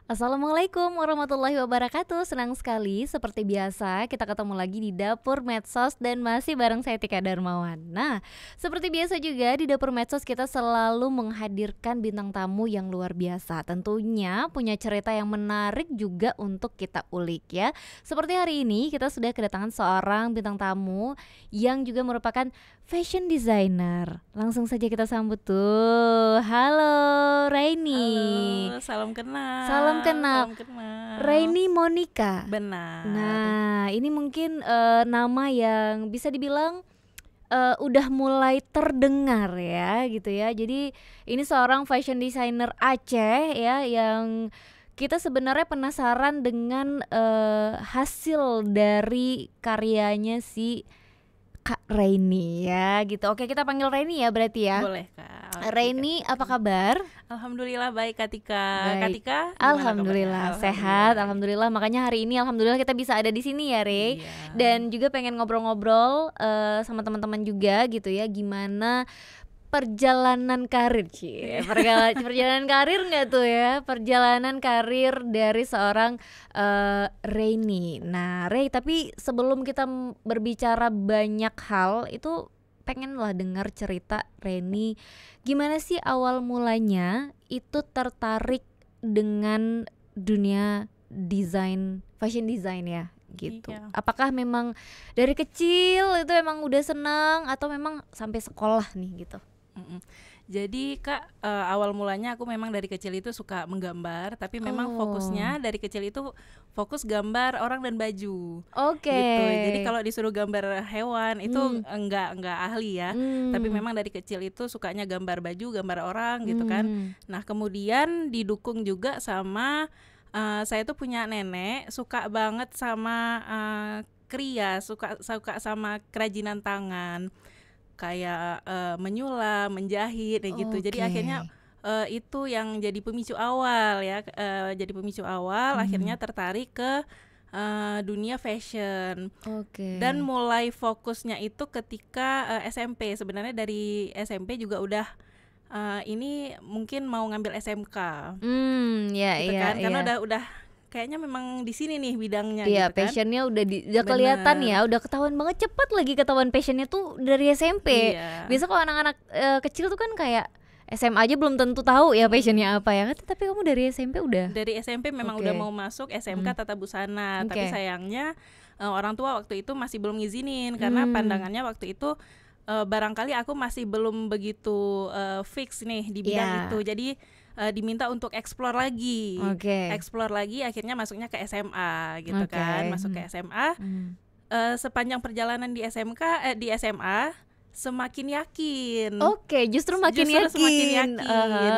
Assalamualaikum warahmatullahi wabarakatuh. Senang sekali seperti biasa kita ketemu lagi di Dapur Medsos dan masih bareng saya Tika Darmawan. Nah, seperti biasa juga di Dapur Medsos kita selalu menghadirkan bintang tamu yang luar biasa. Tentunya punya cerita yang menarik juga untuk kita ulik ya. Seperti hari ini kita sudah kedatangan seorang bintang tamu yang juga merupakan fashion designer. Langsung saja kita sambut tuh. Halo Raini. Halo, salam kenal. Salam kenal. Salam kenal. Raini Monica. Benar. Nah, ini mungkin nama yang bisa dibilang udah mulai terdengar ya gitu ya. Jadi ini seorang fashion designer Aceh ya yang kita sebenarnya penasaran dengan hasil dari karyanya si Kak Raini ya gitu. Oke, kita panggil Raini ya berarti ya. Boleh, Kak. Raini, apa kabar? Alhamdulillah baik, Kak Tika. Baik. Kak Tika, gimana Alhamdulillah kabarnya? sehat, alhamdulillah. Makanya hari ini alhamdulillah kita bisa ada di sini ya, Re. Iya. Dan juga pengen ngobrol-ngobrol sama teman-teman juga gitu ya, gimana perjalanan karir perjalanan karir nggak tuh ya, perjalanan karir dari seorang Raini. Nah, Ray, tapi sebelum kita berbicara banyak hal itu pengen lah dengar cerita Raini, gimana sih awal mulanya itu tertarik dengan dunia desain, fashion design ya gitu. Iya. Apakah memang dari kecil itu emang udah senang atau memang sampai sekolah nih gitu? Jadi Kak, awal mulanya aku memang dari kecil itu suka menggambar, tapi memang Oh. fokusnya dari kecil itu fokus gambar orang dan baju. Oke. Gitu. Jadi kalau disuruh gambar hewan itu enggak ahli ya. Tapi memang dari kecil itu sukanya gambar baju, gambar orang gitu kan. Nah, kemudian didukung juga sama saya tuh punya nenek suka banget sama krias, suka sama kerajinan tangan. Kayak menyulam, menjahit gitu. Jadi akhirnya itu yang jadi pemicu awal ya. Jadi pemicu awal akhirnya tertarik ke dunia fashion. Dan mulai fokusnya itu ketika SMP. Sebenarnya dari SMP juga udah ini mungkin mau ngambil SMK. Ya, Gitu iya, kan. Karena iya. udah kayaknya memang di sini nih bidangnya Iya, gitu kan. passionnya udah kelihatan ya, udah ketahuan banget, cepet lagi ketahuan passionnya tuh dari SMP. Iya. Biasa kalau anak-anak kecil tuh kan kayak SMA aja belum tentu tahu ya passionnya apa ya. Tapi kamu dari SMP udah? Dari SMP memang udah mau masuk SMK Tata Busana, tapi sayangnya orang tua waktu itu masih belum ngizinin karena pandangannya waktu itu barangkali aku masih belum begitu fix nih di bidang itu. Jadi diminta untuk explore lagi. Explore lagi akhirnya masuknya ke SMA gitu kan. Masuk ke SMA. Sepanjang perjalanan di di SMA semakin yakin. Justru semakin yakin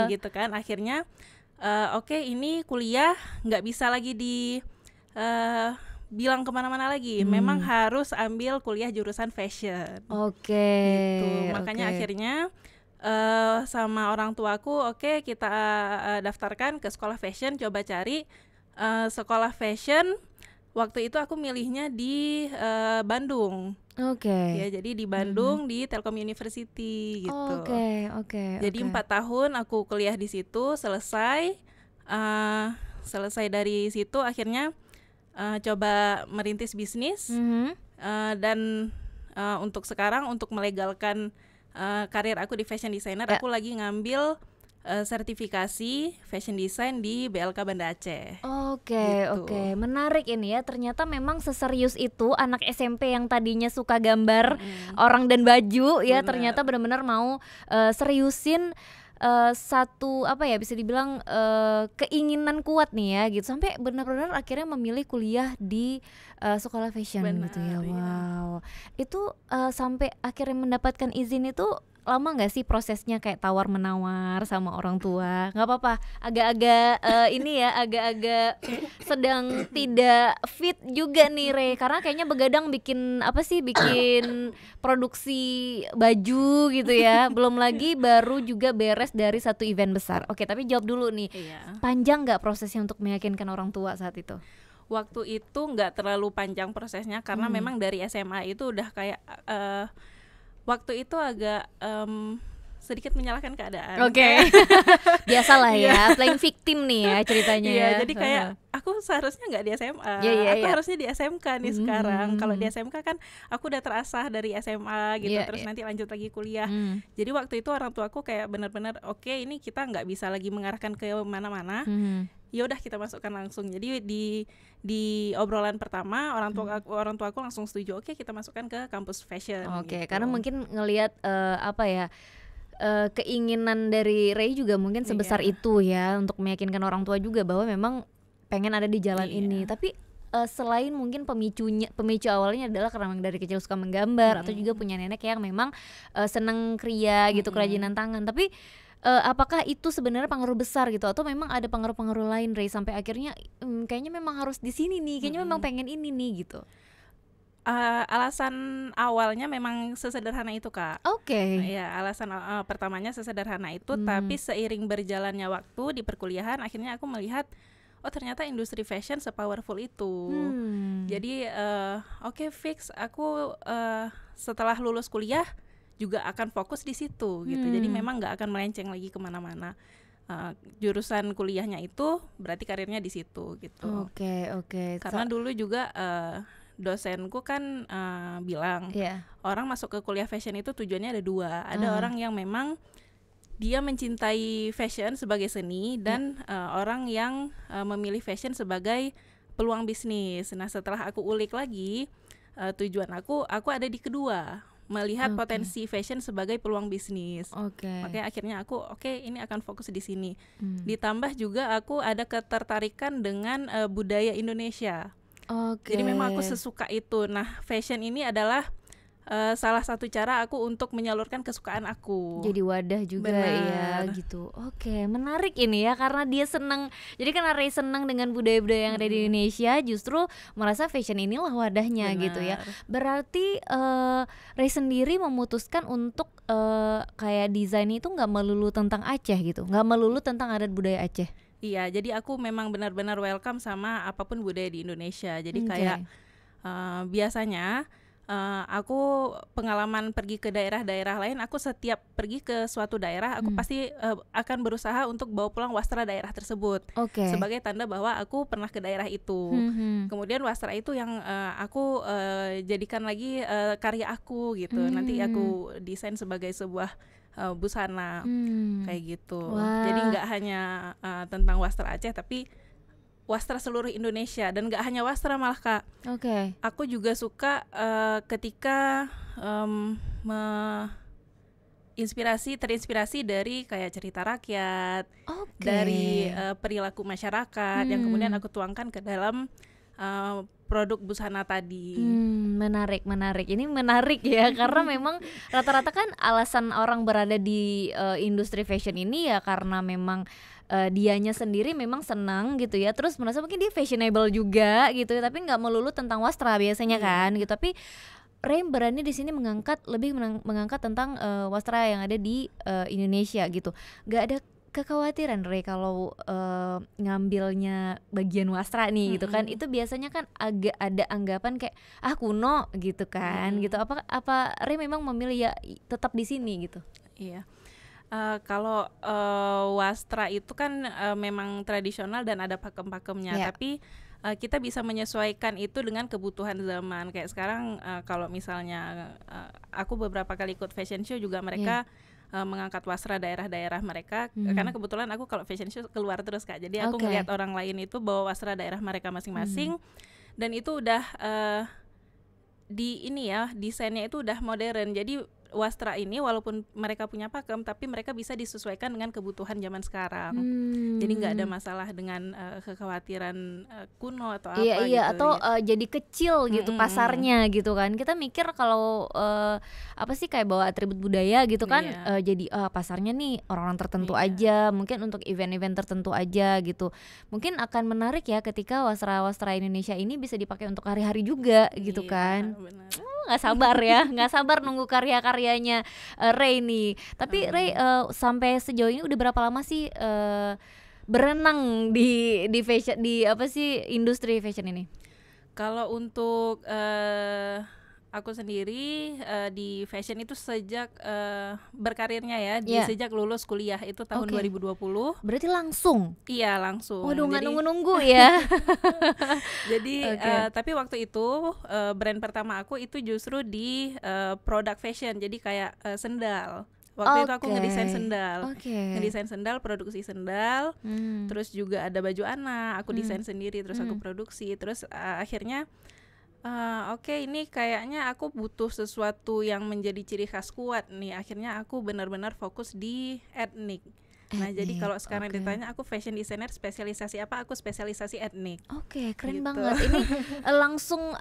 gitu kan. Akhirnya ini kuliah nggak bisa lagi bilang kemana-mana lagi. Memang harus ambil kuliah jurusan fashion. Gitu. Makanya akhirnya sama orang tuaku, kita daftarkan ke sekolah fashion, coba cari sekolah fashion. Waktu itu aku milihnya di Bandung. Ya, jadi di Bandung di Telkom University gitu. Jadi 4 tahun aku kuliah di situ, selesai dari situ akhirnya coba merintis bisnis. Dan untuk sekarang untuk melegalkan karir aku di fashion designer, aku lagi ngambil sertifikasi fashion design di BLK Banda Aceh. Oke, menarik ini ya. Ternyata memang seserius itu anak SMP yang tadinya suka gambar orang dan baju ya. Ternyata benar-benar mau seriusin satu bisa dibilang keinginan kuat nih ya gitu, sampai benar-benar akhirnya memilih kuliah di sekolah fashion gitu ya. Wow, itu sampai akhirnya mendapatkan izin itu lama nggak sih prosesnya, kayak tawar menawar sama orang tua? Nggak apa-apa, agak-agak agak-agak sedang tidak fit juga nih Re, karena kayaknya begadang bikin produksi baju gitu ya, belum lagi baru juga beres dari satu event besar. Oke, tapi jawab dulu nih, panjang nggak prosesnya untuk meyakinkan orang tua saat itu? Waktu itu nggak terlalu panjang prosesnya karena memang dari SMA itu udah kayak waktu itu agak sedikit menyalahkan keadaan. Oke. Biasalah ya, playing victim nih ya ceritanya. Iya, jadi kayak aku seharusnya nggak di SMA, aku harusnya di SMK nih sekarang. Kalau di SMK kan aku udah terasah dari SMA gitu, terus nanti lanjut lagi kuliah. Jadi waktu itu orang tuaku kayak benar-benar oke, ini kita nggak bisa lagi mengarahkan ke mana-mana. Ya udah kita masukkan langsung. Jadi di obrolan pertama orang tuaku langsung setuju, oke kita masukkan ke kampus fashion. Oke, karena mungkin ngelihat keinginan dari Ray juga mungkin sebesar itu ya, untuk meyakinkan orang tua juga bahwa memang pengen ada di jalan ini. Tapi selain mungkin pemicu awalnya adalah karena dari kecil suka menggambar atau juga punya nenek yang memang seneng kriya gitu, kerajinan tangan. Tapi apakah itu sebenarnya pengaruh besar gitu, atau memang ada pengaruh-pengaruh lain Ray sampai akhirnya kayaknya memang harus di sini nih, kayaknya memang pengen ini nih gitu? Alasan awalnya memang sesederhana itu, Kak. Oke. Ya, alasan pertamanya sesederhana itu, tapi seiring berjalannya waktu di perkuliahan akhirnya aku melihat ternyata industri fashion sepowerful itu. Jadi oke, fix aku setelah lulus kuliah juga akan fokus di situ gitu. Jadi memang nggak akan melenceng lagi kemana-mana. Jurusan kuliahnya itu berarti karirnya di situ gitu. Oke. Karena dulu juga dosenku kan bilang orang masuk ke kuliah fashion itu tujuannya ada dua. Ada orang yang memang dia mencintai fashion sebagai seni, dan orang yang memilih fashion sebagai peluang bisnis. Nah setelah aku ulik lagi, tujuan aku ada di kedua, melihat potensi fashion sebagai peluang bisnis. Makanya akhirnya aku ini akan fokus di sini. Ditambah juga aku ada ketertarikan dengan budaya Indonesia. Jadi memang aku sesuka itu. Nah fashion ini adalah salah satu cara aku untuk menyalurkan kesukaan aku. Jadi wadah juga. Benar. Ya gitu. Menarik ini ya, karena dia senang. Jadi karena Ray senang dengan budaya-budaya yang ada di Indonesia, justru merasa fashion inilah wadahnya. Benar. Gitu ya. Berarti Ray sendiri memutuskan untuk kayak desain itu nggak melulu tentang Aceh gitu, nggak melulu tentang adat budaya Aceh. Iya, jadi aku memang benar-benar welcome sama apapun budaya di Indonesia. Jadi kayak biasanya aku pengalaman pergi ke daerah-daerah lain, aku setiap pergi ke suatu daerah aku pasti akan berusaha untuk bawa pulang wastra daerah tersebut sebagai tanda bahwa aku pernah ke daerah itu. Kemudian wastra itu yang aku jadikan lagi karya aku gitu. Nanti aku desain sebagai sebuah busana kayak gitu. Jadi nggak hanya tentang wastra Aceh, tapi wastra seluruh Indonesia, dan nggak hanya wastra malah, Kak. Aku juga suka ketika terinspirasi dari kayak cerita rakyat, dari perilaku masyarakat yang kemudian aku tuangkan ke dalam produk busana tadi. Menarik. Ini menarik ya, karena memang rata-rata kan alasan orang berada di industri fashion ini ya karena memang dianya sendiri memang senang gitu ya, terus merasa mungkin dia fashionable juga gitu ya, tapi nggak melulu tentang wastra biasanya kan gitu. Tapi Ray berani di sini mengangkat tentang wastra yang ada di Indonesia gitu. Nggak ada kekhawatiran Ray kalau ngambilnya bagian wastra nih gitu kan, itu biasanya kan agak ada anggapan kayak kuno gitu kan gitu. Apa Ray memang memilih ya tetap di sini gitu? Iya. Kalau wastra itu kan memang tradisional dan ada pakem-pakemnya, tapi kita bisa menyesuaikan itu dengan kebutuhan zaman. Kayak sekarang kalau misalnya aku beberapa kali ikut fashion show juga mereka mengangkat wastra daerah-daerah mereka, karena kebetulan aku kalau fashion show keluar terus, Kak. Jadi aku ngelihat orang lain itu bawa wastra daerah mereka masing-masing, dan itu udah desainnya itu udah modern. Jadi wastra ini walaupun mereka punya pakem, tapi mereka bisa disesuaikan dengan kebutuhan zaman sekarang. Jadi nggak ada masalah dengan kekhawatiran kuno atau apa gitu. Atau jadi kecil gitu pasarnya gitu kan. Kita mikir kalau kayak bawa atribut budaya gitu kan, jadi pasarnya nih orang-orang tertentu aja, mungkin untuk event-event tertentu aja gitu. Mungkin akan menarik ya ketika wastra-wastra Indonesia ini bisa dipakai untuk hari-hari juga gitu kan. Nggak sabar nunggu karya-karyanya Ray nih. Tapi Ray sampai sejauh ini udah berapa lama sih berenang di fashion, di industri fashion ini? Kalau untuk aku sendiri di fashion itu sejak berkarirnya ya, sejak lulus kuliah itu tahun 2020. Berarti langsung? Iya, langsung. Waduh, nggak nunggu-nunggu ya. Jadi tapi waktu itu brand pertama aku itu justru di produk fashion, jadi kayak sendal. Waktu itu aku ngedesain sendal, ngedesain sendal, produksi sendal, terus juga ada baju anak, aku desain sendiri, terus aku produksi, terus akhirnya ini kayaknya aku butuh sesuatu yang menjadi ciri khas kuat nih. Akhirnya aku benar-benar fokus di etnik. Nah, jadi kalau sekarang ditanya aku fashion designer spesialisasi apa, aku spesialisasi etnik. Keren gitu. banget. Ini langsung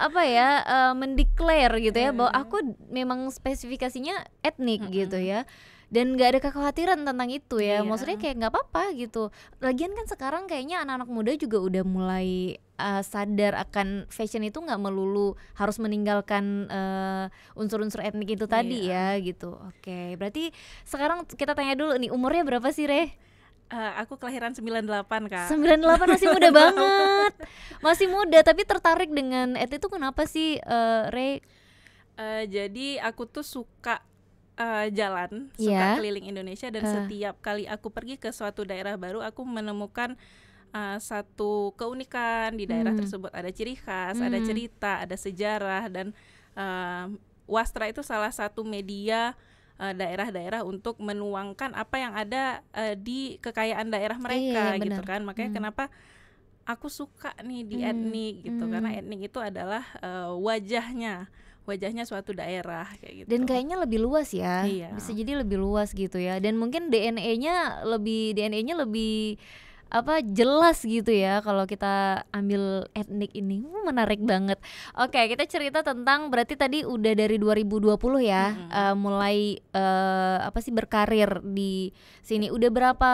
mendeclare gitu ya bahwa aku memang spesifikasinya etnik gitu ya. Dan nggak ada kekhawatiran tentang itu ya. Maksudnya kayak nggak apa-apa gitu. Lagian kan sekarang kayaknya anak-anak muda juga udah mulai sadar akan fashion itu nggak melulu harus meninggalkan unsur-unsur etnik itu tadi ya gitu. Berarti sekarang kita tanya dulu nih, umurnya berapa sih, Re? Aku kelahiran 98, Kak. 98, masih muda banget. Masih muda, tapi tertarik dengan etnik itu kenapa sih, Re? Jadi aku tuh suka jalan, suka keliling Indonesia, dan setiap kali aku pergi ke suatu daerah baru, aku menemukan satu keunikan di daerah tersebut. Ada ciri khas, ada cerita, ada sejarah, dan wastra itu salah satu media daerah-daerah untuk menuangkan apa yang ada di kekayaan daerah mereka, gitu kan. Makanya kenapa aku suka nih di etnik gitu, karena etnik itu adalah wajahnya suatu daerah kayak gitu. Dan kayaknya lebih luas ya. Bisa jadi lebih luas gitu ya. Dan mungkin DNA-nya lebih jelas gitu ya kalau kita ambil etnik ini. Menarik banget. Kita cerita tentang, berarti tadi udah dari 2020 ya, mulai berkarir di sini. Udah berapa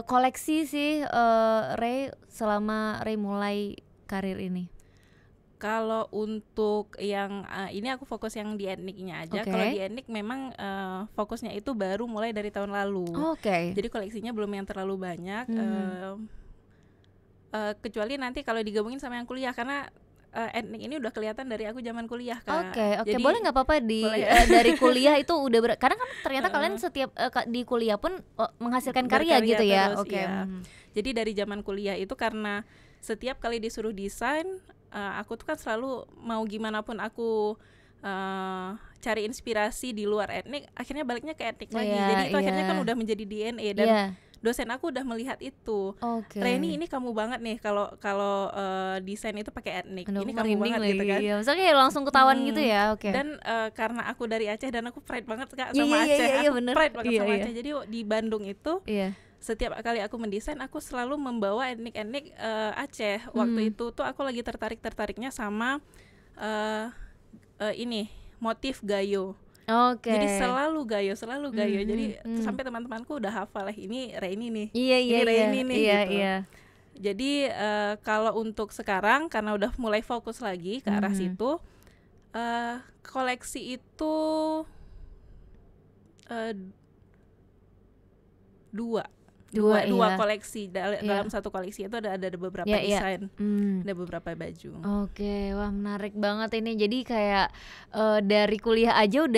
koleksi sih Ray selama Ray mulai karir ini? Kalau untuk yang ini aku fokus yang di etniknya aja. Kalau di etnik memang fokusnya itu baru mulai dari tahun lalu. Jadi koleksinya belum yang terlalu banyak. Kecuali nanti kalau digabungin sama yang kuliah, karena etnik ini udah kelihatan dari aku zaman kuliah, Kak. Jadi, boleh nggak apa-apa dari kuliah itu udah karena kan ternyata kalian setiap di kuliah pun menghasilkan karya gitu ya. Jadi dari zaman kuliah itu, karena setiap kali disuruh desain, aku tuh kan selalu mau gimana pun aku cari inspirasi di luar etnik, akhirnya baliknya ke etnik lagi. Jadi itu akhirnya kan udah menjadi DNA, dan dosen aku udah melihat itu. Reni, ini kamu banget nih kalau desain itu pakai etnik. Ini kamu banget gitu kan. Maksudnya kayak langsung ketahuan gitu ya. Dan karena aku dari Aceh dan aku pride banget, Kak, sama Aceh. Pride banget sama Aceh. Jadi di Bandung itu setiap kali aku mendesain, aku selalu membawa etnik-etnik Aceh. Waktu itu tuh aku lagi tertariknya sama ini motif gayo. Jadi selalu gayo. Jadi sampai teman-temanku udah hafal ini Reini nih. Ini Reini nih gitu. Jadi kalau untuk sekarang, karena udah mulai fokus lagi ke arah situ, koleksi itu dua koleksi. Dalam satu koleksi itu ada beberapa desain, ada beberapa baju. Wah, menarik banget ini. Jadi kayak dari kuliah aja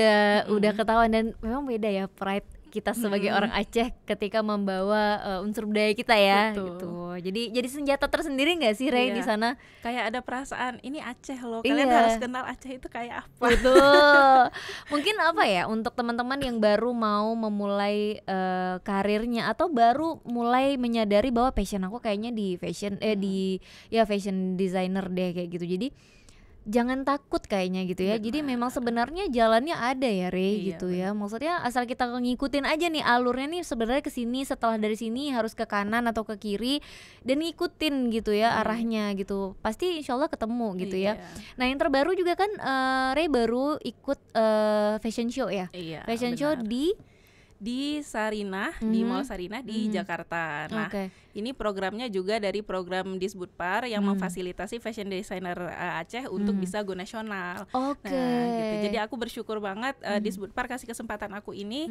udah ketahuan, dan memang beda ya pride kita sebagai orang Aceh ketika membawa unsur budaya kita ya. Gitu. Jadi senjata tersendiri nggak sih, Ray, di sana? Kayak ada perasaan ini Aceh loh. Kalian harus kenal Aceh itu kayak apa. Betul. Mungkin apa ya, untuk teman-teman yang baru mau memulai karirnya, atau baru mulai menyadari bahwa passion aku kayaknya di fashion fashion designer deh kayak gitu. Jadi jangan takut kayaknya gitu ya. Jadi memang sebenarnya jalannya ada ya, Re, gitu ya. Maksudnya asal kita ngikutin aja nih alurnya nih, sebenarnya ke sini, setelah dari sini harus ke kanan atau ke kiri, dan ngikutin gitu ya arahnya gitu. Pasti insyaallah ketemu gitu ya. Nah, yang terbaru juga kan Re baru ikut fashion show ya. Fashion show di Sarinah, di Mall Sarinah di Jakarta. Nah, ini programnya juga dari program Disbudpar yang memfasilitasi fashion designer Aceh untuk bisa go nasional. Nah, gitu. Jadi aku bersyukur banget Disbudpar kasih kesempatan aku ini.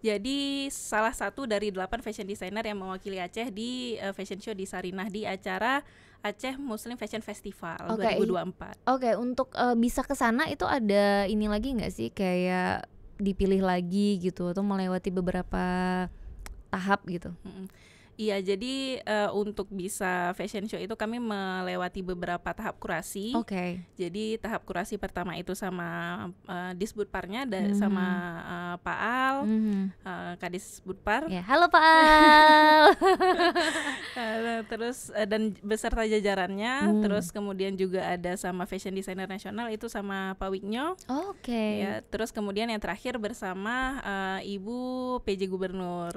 Jadi salah satu dari 8 fashion designer yang mewakili Aceh di fashion show di Sarinah, di acara Aceh Muslim Fashion Festival 2024. Oke, untuk bisa ke sana itu ada ini lagi nggak sih, kayak dipilih lagi gitu atau melewati beberapa tahap gitu? Iya, jadi untuk bisa fashion show itu kami melewati beberapa tahap kurasi. Jadi tahap kurasi pertama itu sama Disbudparnya sama Pak Al, Kadis Budpar. Halo Pak Al. Terus dan beserta jajarannya. Terus kemudian juga ada sama fashion designer nasional itu sama Pak Wignyo. Ya, terus kemudian yang terakhir bersama Ibu PJ Gubernur.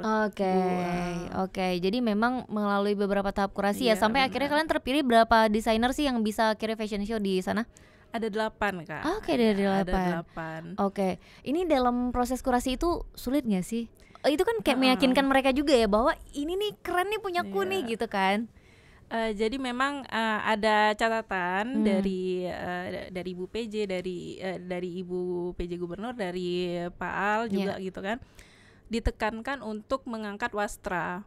Oke. Jadi memang melalui beberapa tahap kurasi ya sampai akhirnya kalian terpilih. Berapa desainer sih yang bisa akhirnya fashion show di sana? Ada 8 Kak. Ada 8. Ini dalam proses kurasi itu sulit gak sih? Itu kan kayak meyakinkan mereka juga ya bahwa ini nih keren nih punyaku nih gitu kan. Jadi memang ada catatan dari Ibu PJ, dari Ibu PJ Gubernur, dari Pak Al juga gitu kan. Ditekankan untuk mengangkat wastra.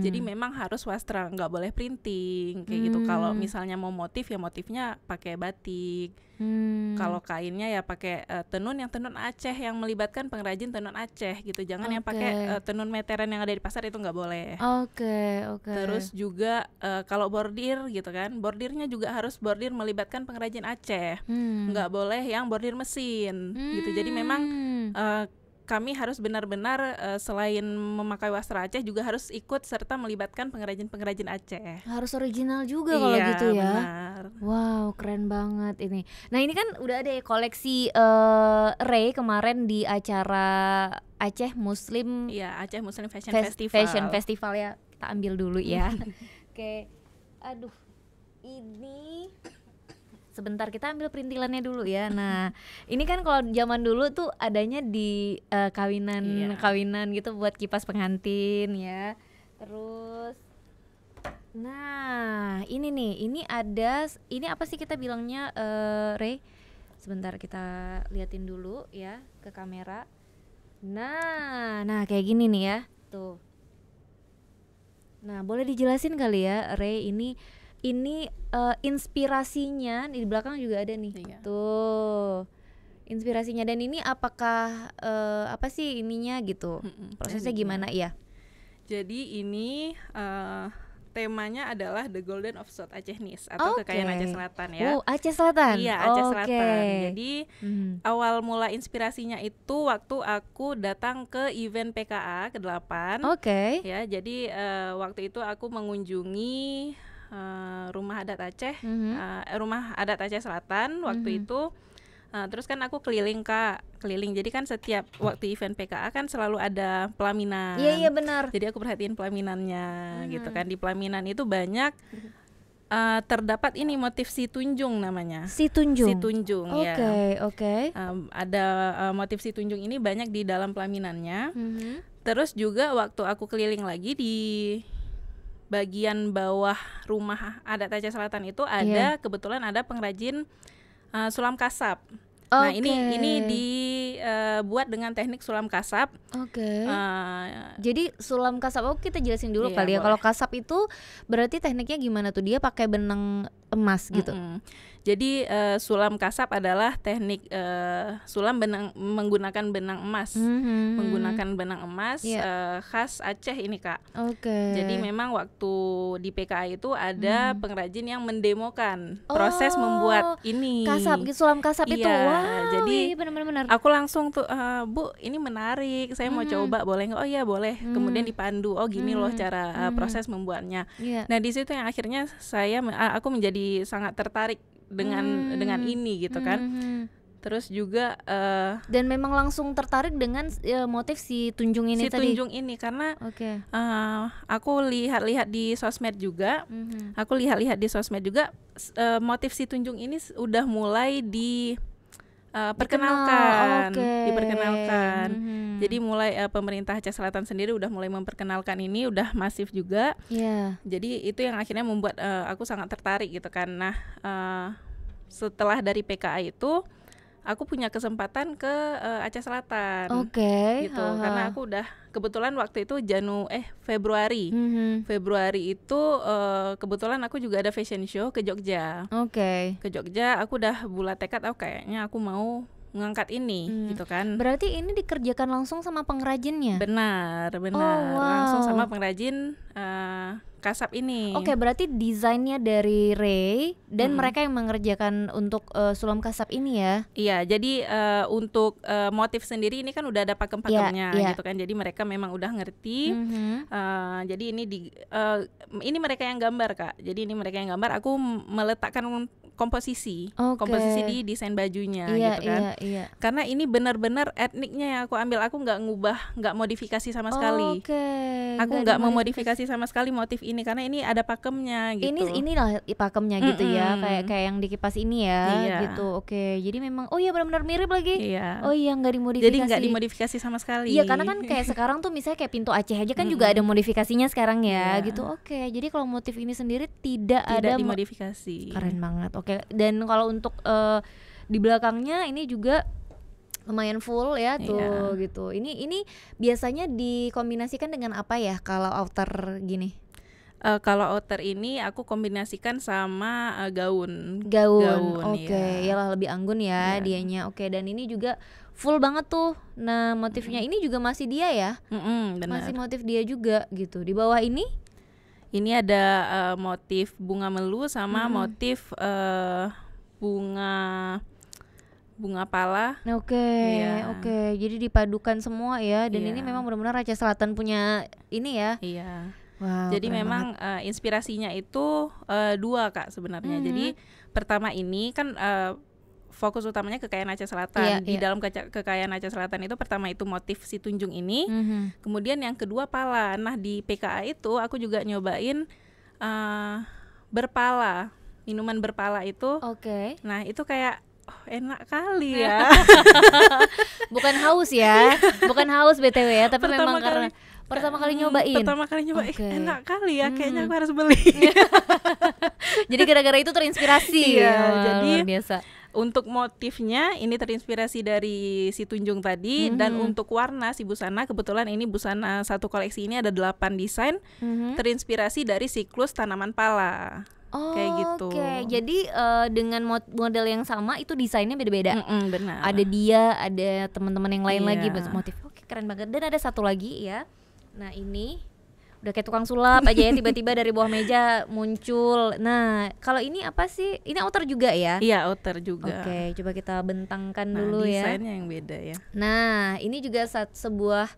Jadi memang harus wastra, nggak boleh printing kayak gitu. Kalau misalnya mau motif ya motifnya pakai batik. Kalau kainnya ya pakai tenun Aceh yang melibatkan pengrajin tenun Aceh gitu. Jangan yang pakai tenun meteran yang ada di pasar, itu nggak boleh. Terus juga kalau bordir gitu kan, bordirnya juga harus bordir melibatkan pengrajin Aceh. Nggak boleh yang bordir mesin gitu. Jadi memang kami harus benar-benar selain memakai wastra Aceh juga harus ikut serta melibatkan pengrajin-pengrajin Aceh. Harus original juga kalau gitu ya. Benar. Wow, keren banget ini. Nah, ini kan udah ada koleksi Ray kemarin di acara Aceh Muslim. Iya, Aceh Muslim Fashion Festival ya. Kita ambil dulu ya. Oke. Aduh. Ini sebentar, kita ambil perintilannya dulu ya. Nah, ini kan kalau zaman dulu tuh adanya di kawinan gitu buat kipas pengantin ya. Terus nah, ini nih, ini apa sih kita bilangnya Ray? Sebentar kita liatin dulu ya ke kamera. Nah kayak gini nih ya. Tuh. Nah, boleh dijelasin kali ya Ray, ini inspirasinya di belakang juga ada nih. Tuh. Inspirasinya, dan ini apakah apa sih ininya gitu? Prosesnya gimana ya? Jadi ini temanya adalah The Golden of South Acehnis atau kekayaan Aceh Selatan ya. Aceh Selatan. Iya, Aceh Selatan. Jadi awal mula inspirasinya itu waktu aku datang ke event PKA ke-8. Ya, jadi waktu itu aku mengunjungi rumah adat Aceh, rumah adat Aceh Selatan waktu itu. Terus kan aku keliling Kak, jadi kan setiap waktu event PKA kan selalu ada pelaminan. Iya benar. Jadi aku perhatiin pelaminannya gitu kan. Di pelaminan itu banyak terdapat ini motif si tunjung namanya. Si tunjung ya. Ada motif si tunjung ini banyak di dalam pelaminannya. Terus juga waktu aku keliling lagi di bagian bawah rumah adat Aceh Selatan itu ada kebetulan ada pengrajin sulam kasap. Nah ini dibuat dengan teknik sulam kasap. Jadi sulam kasap kita jelasin dulu kali ya. Kalau kasap itu berarti tekniknya gimana tuh? Dia pakai benang emas gitu. Jadi sulam kasap adalah teknik sulam menggunakan benang emas, khas Aceh ini Kak. Jadi memang waktu di PKA itu ada pengrajin yang mendemokan proses membuat ini kasap, sulam kasap itu. Jadi benar-benar. Aku langsung tuh Bu, ini menarik, saya mau coba, boleh nggak? Oh iya boleh. Kemudian dipandu, gini loh cara proses membuatnya. Nah di situ yang akhirnya aku menjadi sangat tertarik dengan ini gitu kan. Terus juga dan memang langsung tertarik dengan motif si tunjung ini tadi. Si tunjung ini karena aku lihat-lihat di sosmed juga. Motif si tunjung ini udah mulai diperkenalkan. Jadi mulai pemerintah Aceh Selatan sendiri udah mulai memperkenalkan ini, udah masif juga. Jadi itu yang akhirnya membuat aku sangat tertarik gitu kan. Nah setelah dari PKA itu aku punya kesempatan ke Aceh Selatan. Oke. Gitu. Karena aku udah kebetulan waktu itu Februari. Februari itu kebetulan aku juga ada fashion show ke Jogja. Oke. Ke Jogja aku udah bulat tekad kayaknya aku mau mengangkat ini gitu kan. Berarti ini dikerjakan langsung sama pengrajinnya? Benar. Langsung sama pengrajin kasap ini. Oke, berarti desainnya dari Ray dan mereka yang mengerjakan untuk sulam kasap ini ya? Iya, jadi untuk motif sendiri ini kan udah ada pakem-pakemnya gitu kan. Jadi mereka memang udah ngerti. Jadi ini mereka yang gambar, Kak. Jadi ini mereka yang gambar. Aku meletakkan komposisi di desain bajunya gitu kan. Karena ini benar-benar etniknya yang aku ambil. Aku nggak modifikasi sama sekali. Aku nggak memodifikasi sama sekali motif ini karena ini ada pakemnya gitu. Inilah pakemnya gitu ya, kayak yang di kipas ini ya, gitu. Oke, jadi memang benar-benar mirip lagi. Oh iya, nggak dimodifikasi. Jadi nggak dimodifikasi sama sekali. Iya, karena kan kayak sekarang tuh misalnya kayak pintu Aceh aja kan juga ada modifikasinya sekarang ya, gitu. Oke, jadi kalau motif ini sendiri tidak ada dimodifikasi. Keren banget. Oke, dan kalau untuk di belakangnya ini juga lumayan full ya tuh gitu. Ini biasanya dikombinasikan dengan apa ya kalau outer gini? Kalau outer ini aku kombinasikan sama gaun. Oke, yalah lebih anggun ya dianya. Oke, dan ini juga full banget tuh. Nah, motifnya ini juga masih dia ya? Benar. Masih motif dia juga gitu. Di bawah ini? Ini ada motif bunga melu sama motif bunga pala. Oke. Jadi dipadukan semua ya. Dan ini memang benar-benar Aceh Selatan punya ini ya. Iya. Wow, jadi memang inspirasinya itu dua, Kak, sebenarnya. Jadi pertama ini kan fokus utamanya kekayaan Aceh Selatan. Di dalam kekayaan Aceh Selatan itu pertama itu motif si tunjung ini. Kemudian yang kedua pala. Nah, di PKA itu aku juga nyobain berpala. Minuman berpala itu. Nah, itu kayak enak kali ya. Bukan haus ya. Bukan haus BTW ya, tapi memang karena pertama kali nyobain. Enak kali ya, kayaknya aku harus beli. Jadi gara-gara itu terinspirasi. Jadi luar biasa. Untuk motifnya ini terinspirasi dari si tunjung tadi. Dan untuk warna si busana, kebetulan ini busana satu koleksi ini ada 8 desain, terinspirasi dari siklus tanaman pala. Kayak gitu. Jadi dengan model yang sama itu desainnya beda-beda. Benar. Ada dia, ada teman-teman yang lain lagi motif. Oke, keren banget. Dan ada satu lagi ya. Nah, ini udah kayak tukang sulap aja ya, tiba-tiba dari bawah meja muncul. Nah, kalau ini apa sih? Ini outer juga ya? Iya, outer juga. Oke, coba kita bentangkan dulu ya. Desainnya yang beda ya. Nah, ini juga sebuah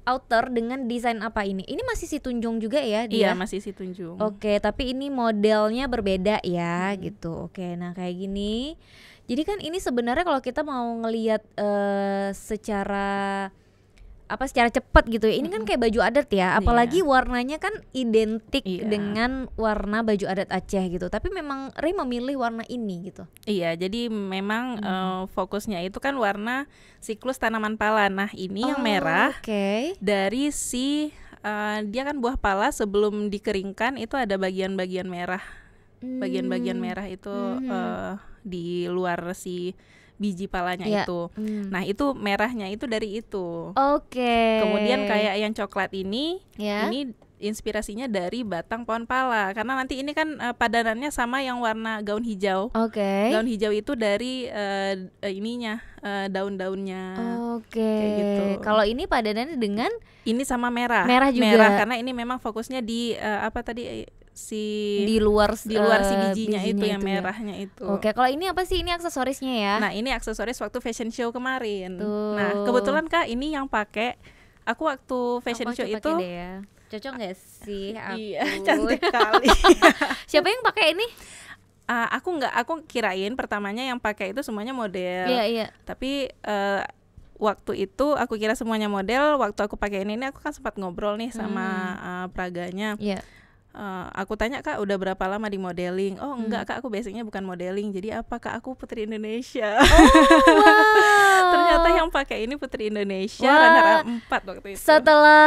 outer dengan desain apa ini? Ini masih si tunjung juga ya dia? Iya, masih si tunjung. Oke, tapi ini modelnya berbeda ya gitu. Oke, nah kayak gini. Jadi kan ini sebenarnya kalau kita mau ngelihat secara cepat gitu ya. Ini kan kayak baju adat ya, apalagi warnanya kan identik dengan warna baju adat Aceh gitu. Tapi memang Ray memilih warna ini gitu. Iya, jadi memang fokusnya itu kan warna siklus tanaman pala. Nah, ini yang merah dari si dia kan buah pala sebelum dikeringkan itu ada bagian-bagian merah. Bagian-bagian merah itu di luar si biji palanya itu. Nah, itu merahnya itu dari itu. Kemudian kayak yang coklat ini inspirasinya dari batang pohon pala. Karena nanti ini kan padanannya sama yang warna gaun hijau. Gaun hijau itu dari daun-daunnya. Kayak gitu. Kalau ini padanannya dengan ini sama merah. Merah juga. Merah karena ini memang fokusnya di di luar si bijinya itu yang merahnya itu. Kalau ini apa sih? Ini aksesorisnya ya? Nah, ini aksesoris waktu fashion show kemarin. Nah, kebetulan Kak ini yang pakai aku waktu fashion show itu. Ya. Cocok nggak sih aku? Iya, cantik kali. Siapa yang pakai ini? Aku kirain pertamanya yang pakai itu semuanya model. Iya. Tapi waktu itu aku kira semuanya model. Waktu aku pakai ini aku kan sempat ngobrol nih sama praganya. Iya. Aku tanya, Kak, udah berapa lama di modeling? Oh, enggak, Kak, aku basicnya bukan modeling. Jadi apa, Kak? Aku putri Indonesia. Wow. Ternyata yang pakai ini Putri Indonesia Wah, runner up 4 waktu itu. Setelah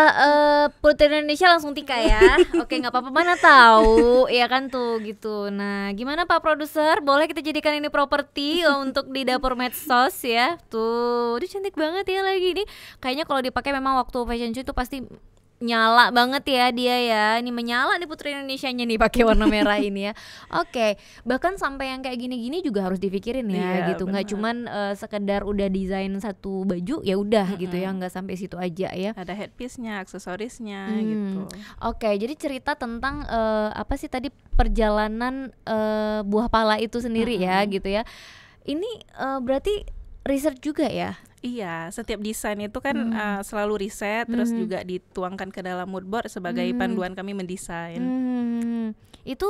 Putri Indonesia langsung Tika ya. Oke, nggak apa-apa, mana tahu ya kan tuh gitu. Nah, gimana Pak Produser? Boleh kita jadikan ini properti untuk di dapur medsos ya. Tuh, dia cantik banget ya lagi ini. Kayaknya kalau dipakai memang waktu fashion show itu pasti nyala banget ya dia ya. Ini menyala nih Putri Indonesianya nih pakai warna merah ini ya. Oke, bahkan sampai yang kayak gini-gini juga harus dipikirin ya gitu. Nggak cuman sekedar udah desain satu baju ya udah gitu ya, nggak sampai situ aja ya. Ada headpiece-nya, aksesorisnya gitu. Oke, jadi cerita tentang apa sih tadi perjalanan buah pala itu sendiri ya gitu ya. Ini berarti research juga ya? Iya, setiap desain itu kan selalu riset, terus juga dituangkan ke dalam mood board sebagai panduan kami mendesain. Itu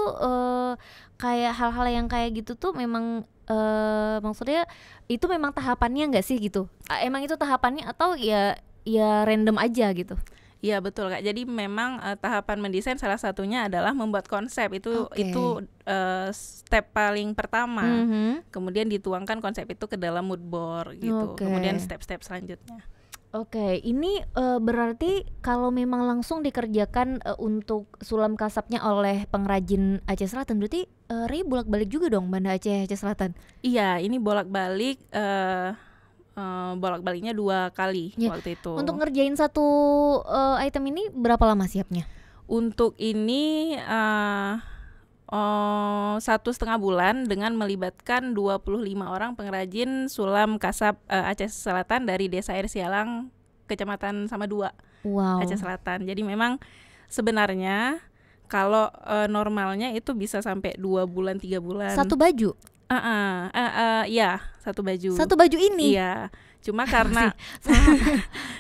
kayak hal-hal yang kayak gitu tuh memang maksudnya itu memang tahapannya nggak sih gitu? Emang itu tahapannya atau ya random aja gitu? Iya betul Kak. Jadi memang tahapan mendesain salah satunya adalah membuat konsep itu step paling pertama. Kemudian dituangkan konsep itu ke dalam mood board gitu. Kemudian step-step selanjutnya. Oke, ini berarti kalau memang langsung dikerjakan untuk sulam kasapnya oleh pengrajin Aceh Selatan, berarti Rey bolak-balik juga dong Banda Aceh Selatan? Iya, ini bolak-balik. Bolak-baliknya 2 kali waktu itu. Untuk ngerjain satu item ini berapa lama siapnya? Untuk ini 1,5 bulan dengan melibatkan 25 orang pengrajin sulam kasap Aceh Selatan dari Desa Air Sialang, Kecamatan Samadua, Aceh Selatan. Jadi memang sebenarnya kalau normalnya itu bisa sampai 2 bulan 3 bulan. Satu baju? Ya, satu baju. Satu baju ini? Iya. Cuma karena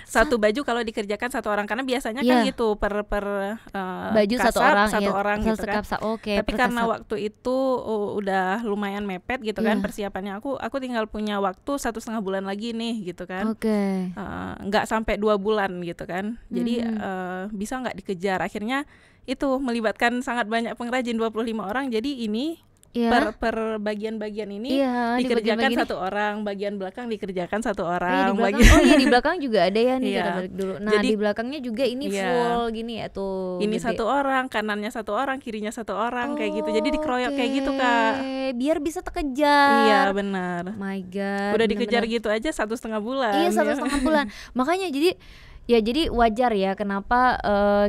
satu baju kalau dikerjakan satu orang, karena biasanya kan gitu per baju kasap, satu orang gitu kan. Tapi karena kasap. waktu itu udah lumayan mepet gitu kan persiapannya, aku tinggal punya waktu 1,5 bulan lagi nih gitu kan. Nggak sampai 2 bulan gitu kan. Jadi bisa nggak dikejar. Akhirnya itu melibatkan sangat banyak pengrajin, 25 orang. Jadi ini per bagian-bagian ini dikerjakan satu orang, bagian belakang dikerjakan satu orang. Di belakang juga ada ya nih, kita balik dulu. Nah, jadi, di belakangnya juga ini full gini ya tuh. Ini gede. 1 orang, kanannya 1 orang, kirinya 1 orang kayak gitu. Jadi dikeroyok kayak gitu Kak. Biar bisa terkejar. Iya benar. My God. Udah dikejar gitu aja 1,5 bulan. Iya 1,5 bulan. Makanya jadi wajar ya kenapa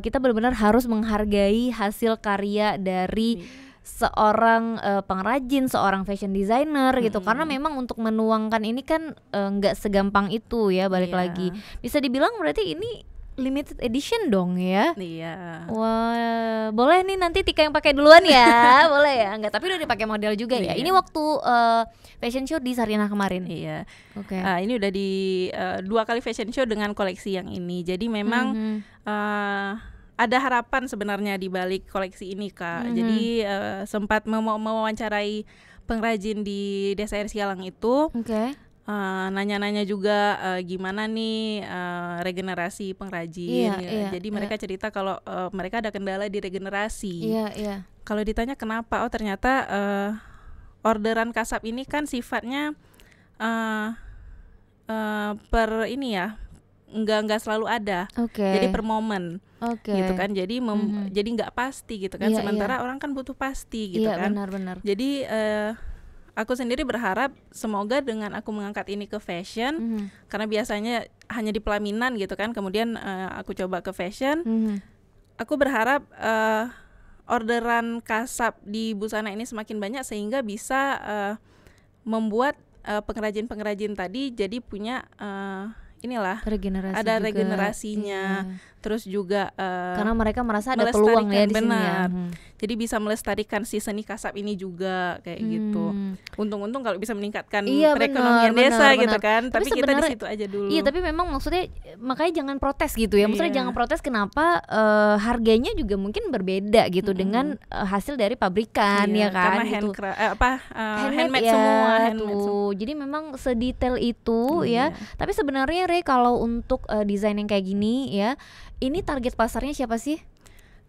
kita benar-benar harus menghargai hasil karya dari seorang pengrajin, seorang fashion designer gitu, karena memang untuk menuangkan ini kan nggak segampang itu ya, balik lagi. Bisa dibilang berarti ini limited edition dong ya? Iya. Wah, boleh nih nanti Tika yang pakai duluan ya, boleh ya? Enggak, tapi udah dipakai model juga ya. Ini waktu fashion show di Sarinah kemarin. Iya. Ini udah di 2 kali fashion show dengan koleksi yang ini. Jadi memang ada harapan sebenarnya di balik koleksi ini Kak. Jadi sempat mewawancarai pengrajin di Desa Air Sialang itu. Nanya-nanya juga gimana nih regenerasi pengrajin. Jadi mereka cerita kalau mereka ada kendala di regenerasi. Kalau ditanya kenapa, ternyata orderan kasap ini kan sifatnya per ini ya, nggak selalu ada. Jadi per momen. Gitu kan. Jadi jadi nggak pasti gitu kan. Sementara orang kan butuh pasti gitu kan. Benar-benar. Jadi aku sendiri berharap semoga dengan aku mengangkat ini ke fashion, karena biasanya hanya di pelaminan gitu kan. Kemudian aku coba ke fashion. Aku berharap orderan kasap di busana ini semakin banyak sehingga bisa membuat pengrajin-pengrajin tadi jadi punya ada regenerasinya. Terus juga karena mereka merasa ada peluang ya di sini ya. Jadi bisa melestarikan si seni kasap ini juga kayak gitu. Untung-untung kalau bisa meningkatkan perekonomian desa gitu kan. Tapi kita di situ aja dulu. Iya, tapi memang maksudnya makanya jangan protes gitu ya. Maksudnya jangan protes kenapa harganya juga mungkin berbeda gitu dengan hasil dari pabrikan ya kan. Karena gitu. handmade semua. Jadi memang sedetail itu ya. Tapi sebenarnya Rey, kalau untuk desain yang kayak gini ya, ini target pasarnya siapa sih?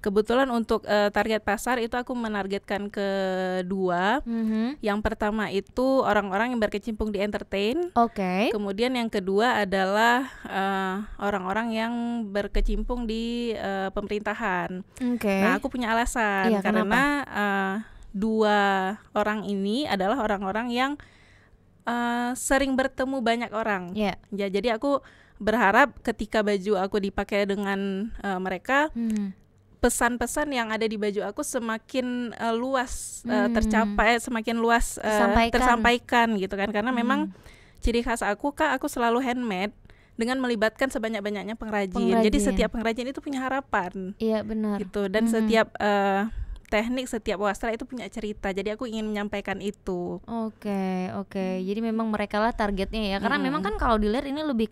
Kebetulan untuk target pasar itu aku menargetkan kedua. Yang pertama itu orang-orang yang berkecimpung di entertain. Kemudian yang kedua adalah orang-orang yang berkecimpung di pemerintahan. Nah, aku punya alasan karena dua orang ini adalah orang-orang yang sering bertemu banyak orang. Ya, jadi aku berharap ketika baju aku dipakai dengan mereka, pesan-pesan yang ada di baju aku semakin luas tercapai, semakin luas tersampaikan gitu kan, karena memang ciri khas aku selalu handmade dengan melibatkan sebanyak-banyaknya pengrajin. Jadi setiap pengrajin itu punya harapan. Iya, benar. Gitu, dan setiap teknik, setiap wastra itu punya cerita. Jadi aku ingin menyampaikan itu. Oke. Jadi memang mereka lah targetnya ya. Karena memang kan kalau dilihat ini lebih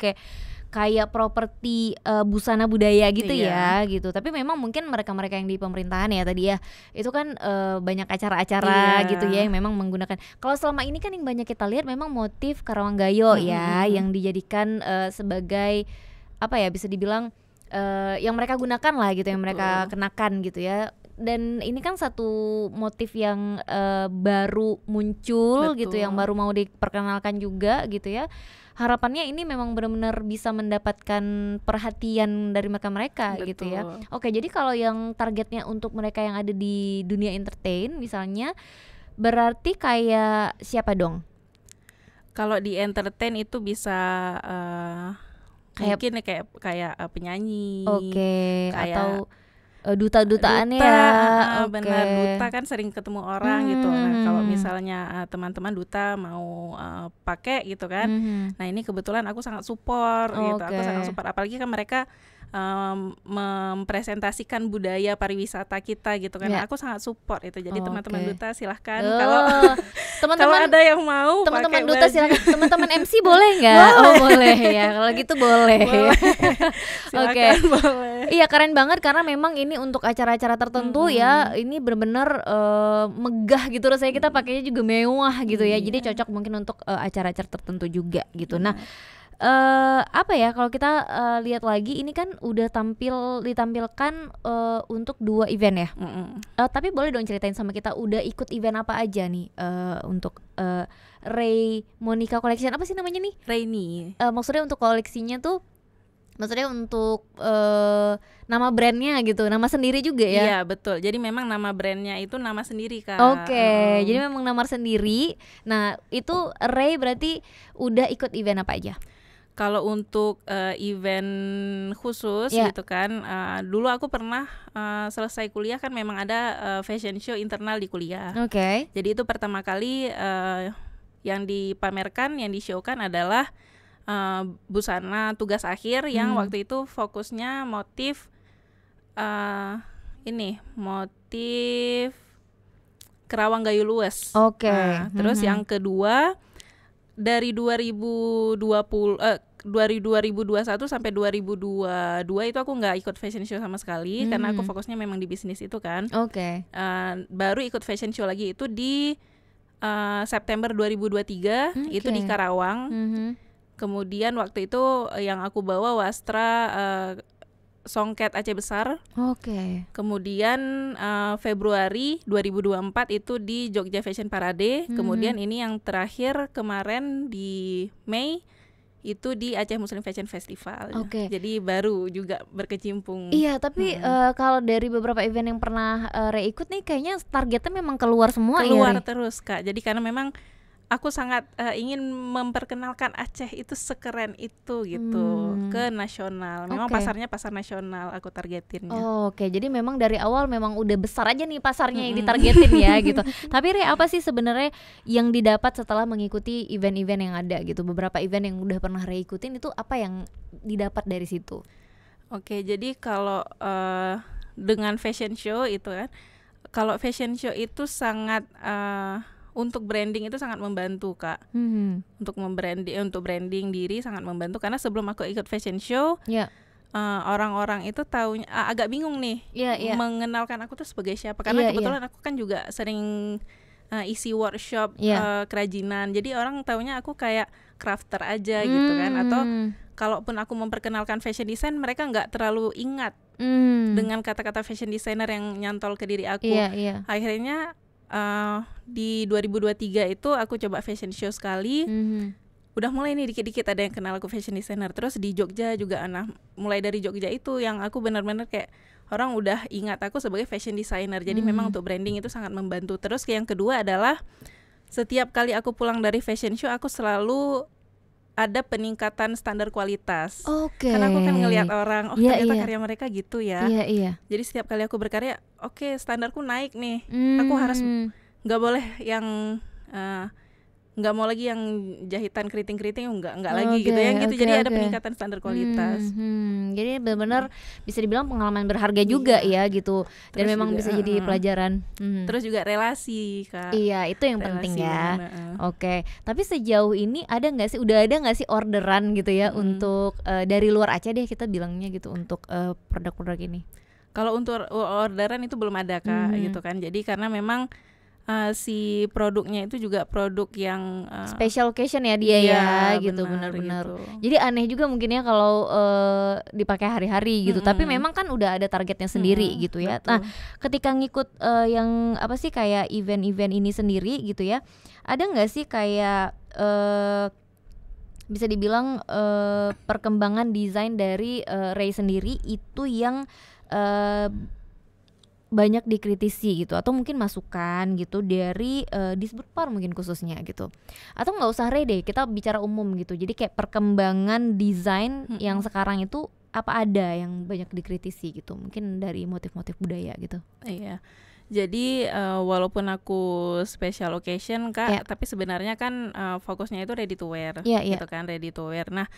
kayak properti busana budaya gitu ya gitu. Tapi memang mungkin mereka-mereka yang di pemerintahan ya tadi ya, itu kan banyak acara-acara gitu ya yang memang menggunakan. Kalau selama ini kan yang banyak kita lihat memang motif Karawanggayo ya, yang dijadikan sebagai apa ya, bisa dibilang yang mereka gunakan lah gitu, yang mereka kenakan gitu ya. Dan ini kan satu motif yang baru muncul gitu, yang baru mau diperkenalkan juga gitu ya. Harapannya ini memang benar-benar bisa mendapatkan perhatian dari mereka gitu ya. Oke, jadi kalau yang targetnya untuk mereka yang ada di dunia entertain misalnya, berarti kayak siapa dong? Kalau di entertain itu bisa mungkin kayak penyanyi. Atau duta-dutaan duta, ya. Benar, duta kan sering ketemu orang gitu. Nah, kalau misalnya teman-teman duta mau pakai gitu kan, nah ini kebetulan aku sangat support gitu. Aku sangat support, apalagi kan mereka mempresentasikan budaya pariwisata kita gitu kan. Aku sangat support itu. Jadi teman-teman duta silahkan kalau teman-teman ada yang mau, teman-teman duta silahkan. Teman-teman MC boleh nggak? Boleh ya, kalau gitu boleh. Silakan, boleh. Iya, keren banget karena memang ini untuk acara-acara tertentu ya, ini benar-benar megah gitu rasanya, kita pakainya juga mewah gitu ya. Jadi cocok mungkin untuk acara-acara tertentu juga gitu. Nah, apa ya, kalau kita lihat lagi ini kan udah ditampilkan untuk 2 event ya. Tapi boleh dong ceritain sama kita udah ikut event apa aja nih untuk Ray Monica Collection, apa sih namanya nih? Rainy. Maksudnya untuk koleksinya tuh, maksudnya untuk nama brandnya gitu, nama sendiri juga ya? Iya, betul. Jadi memang nama brandnya itu nama sendiri, Kak. Jadi memang nama sendiri. Nah, itu Ray berarti udah ikut event apa aja? Kalau untuk event khusus gitu kan, dulu aku pernah selesai kuliah kan memang ada fashion show internal di kuliah. Jadi itu pertama kali yang dipamerkan, yang di-show-kan adalah busana tugas akhir yang waktu itu fokusnya motif motif Karawanggayo luwes. Terus yang kedua dari 2021 sampai 2022 itu aku nggak ikut fashion show sama sekali karena aku fokusnya memang di bisnis itu kan. Baru ikut fashion show lagi itu di September 2023 itu di Karawang. Kemudian waktu itu yang aku bawa wastra songket Aceh Besar. Kemudian Februari 2024 itu di Jogja Fashion Parade. Kemudian ini yang terakhir kemarin di Mei itu di Aceh Muslim Fashion Festival. Jadi baru juga berkecimpung. Iya, tapi kalau dari beberapa event yang pernah Ray ikut nih, kayaknya targetnya memang keluar semua ya. Keluar terus, Kak. Jadi karena memang aku sangat ingin memperkenalkan Aceh itu sekeren itu gitu ke nasional. Memang pasarnya pasar nasional aku targetinnya. Jadi memang dari awal memang udah besar aja nih pasarnya yang ditargetin ya gitu. Tapi Re, apa sih sebenarnya yang didapat setelah mengikuti event-event yang ada gitu? Beberapa event yang udah pernah Re ikutin itu apa yang didapat dari situ? Jadi kalau dengan fashion show itu kan, kalau fashion show itu sangat untuk branding itu sangat membantu, Kak. Untuk branding diri sangat membantu, karena sebelum aku ikut fashion show, orang-orang itu tahu agak bingung nih mengenalkan aku tuh sebagai siapa, karena kebetulan aku kan juga sering isi workshop kerajinan. Jadi orang taunya aku kayak crafter aja gitu kan, atau kalaupun aku memperkenalkan fashion design, mereka nggak terlalu ingat dengan kata-kata fashion designer yang nyantol ke diri aku. Akhirnya di 2023 itu aku coba fashion show sekali. Udah mulai nih dikit-dikit ada yang kenal aku fashion designer. Terus di Jogja juga, mulai dari Jogja itu yang aku benar-benar kayak orang udah ingat aku sebagai fashion designer. Jadi memang untuk branding itu sangat membantu. Terus yang kedua adalah setiap kali aku pulang dari fashion show, aku selalu ada peningkatan standar kualitas. Karena aku kan ngelihat orang, ternyata karya mereka gitu ya. Jadi setiap kali aku berkarya, standarku naik nih. Aku harus nggak boleh yang nggak mau lagi yang jahitan keriting-keriting, nggak lagi gitu ya gitu. Jadi ada peningkatan standar kualitas. Jadi benar-benar bisa dibilang pengalaman berharga juga ya gitu. Dan terus memang juga, bisa jadi pelajaran. Terus juga relasi, Kak. Iya, itu yang penting ya. Tapi sejauh ini udah ada nggak sih orderan gitu ya untuk dari luar Aceh deh kita bilangnya gitu untuk produk-produk ini? Kalau untuk orderan itu belum ada, Kak, gitu kan. Jadi karena memang si produknya itu juga produk yang special occasion ya dia ya gitu, benar-benar. Gitu. Jadi aneh juga mungkin ya kalau dipakai hari-hari gitu. Tapi memang kan udah ada targetnya sendiri gitu ya. Betul. Nah, ketika ngikut yang apa sih kayak event-event ini sendiri gitu ya, ada nggak sih kayak bisa dibilang perkembangan desain dari Ray sendiri itu yang banyak dikritisi gitu, atau mungkin masukan gitu dari Disbudpar mungkin khususnya gitu, atau nggak usah Ray deh, kita bicara umum gitu. Jadi kayak perkembangan desain yang sekarang itu apa ada yang banyak dikritisi gitu, mungkin dari motif-motif budaya gitu. Iya. Jadi walaupun aku special occasion, Kak, tapi sebenarnya kan fokusnya itu ready to wear gitu kan, ready to wear. Nah,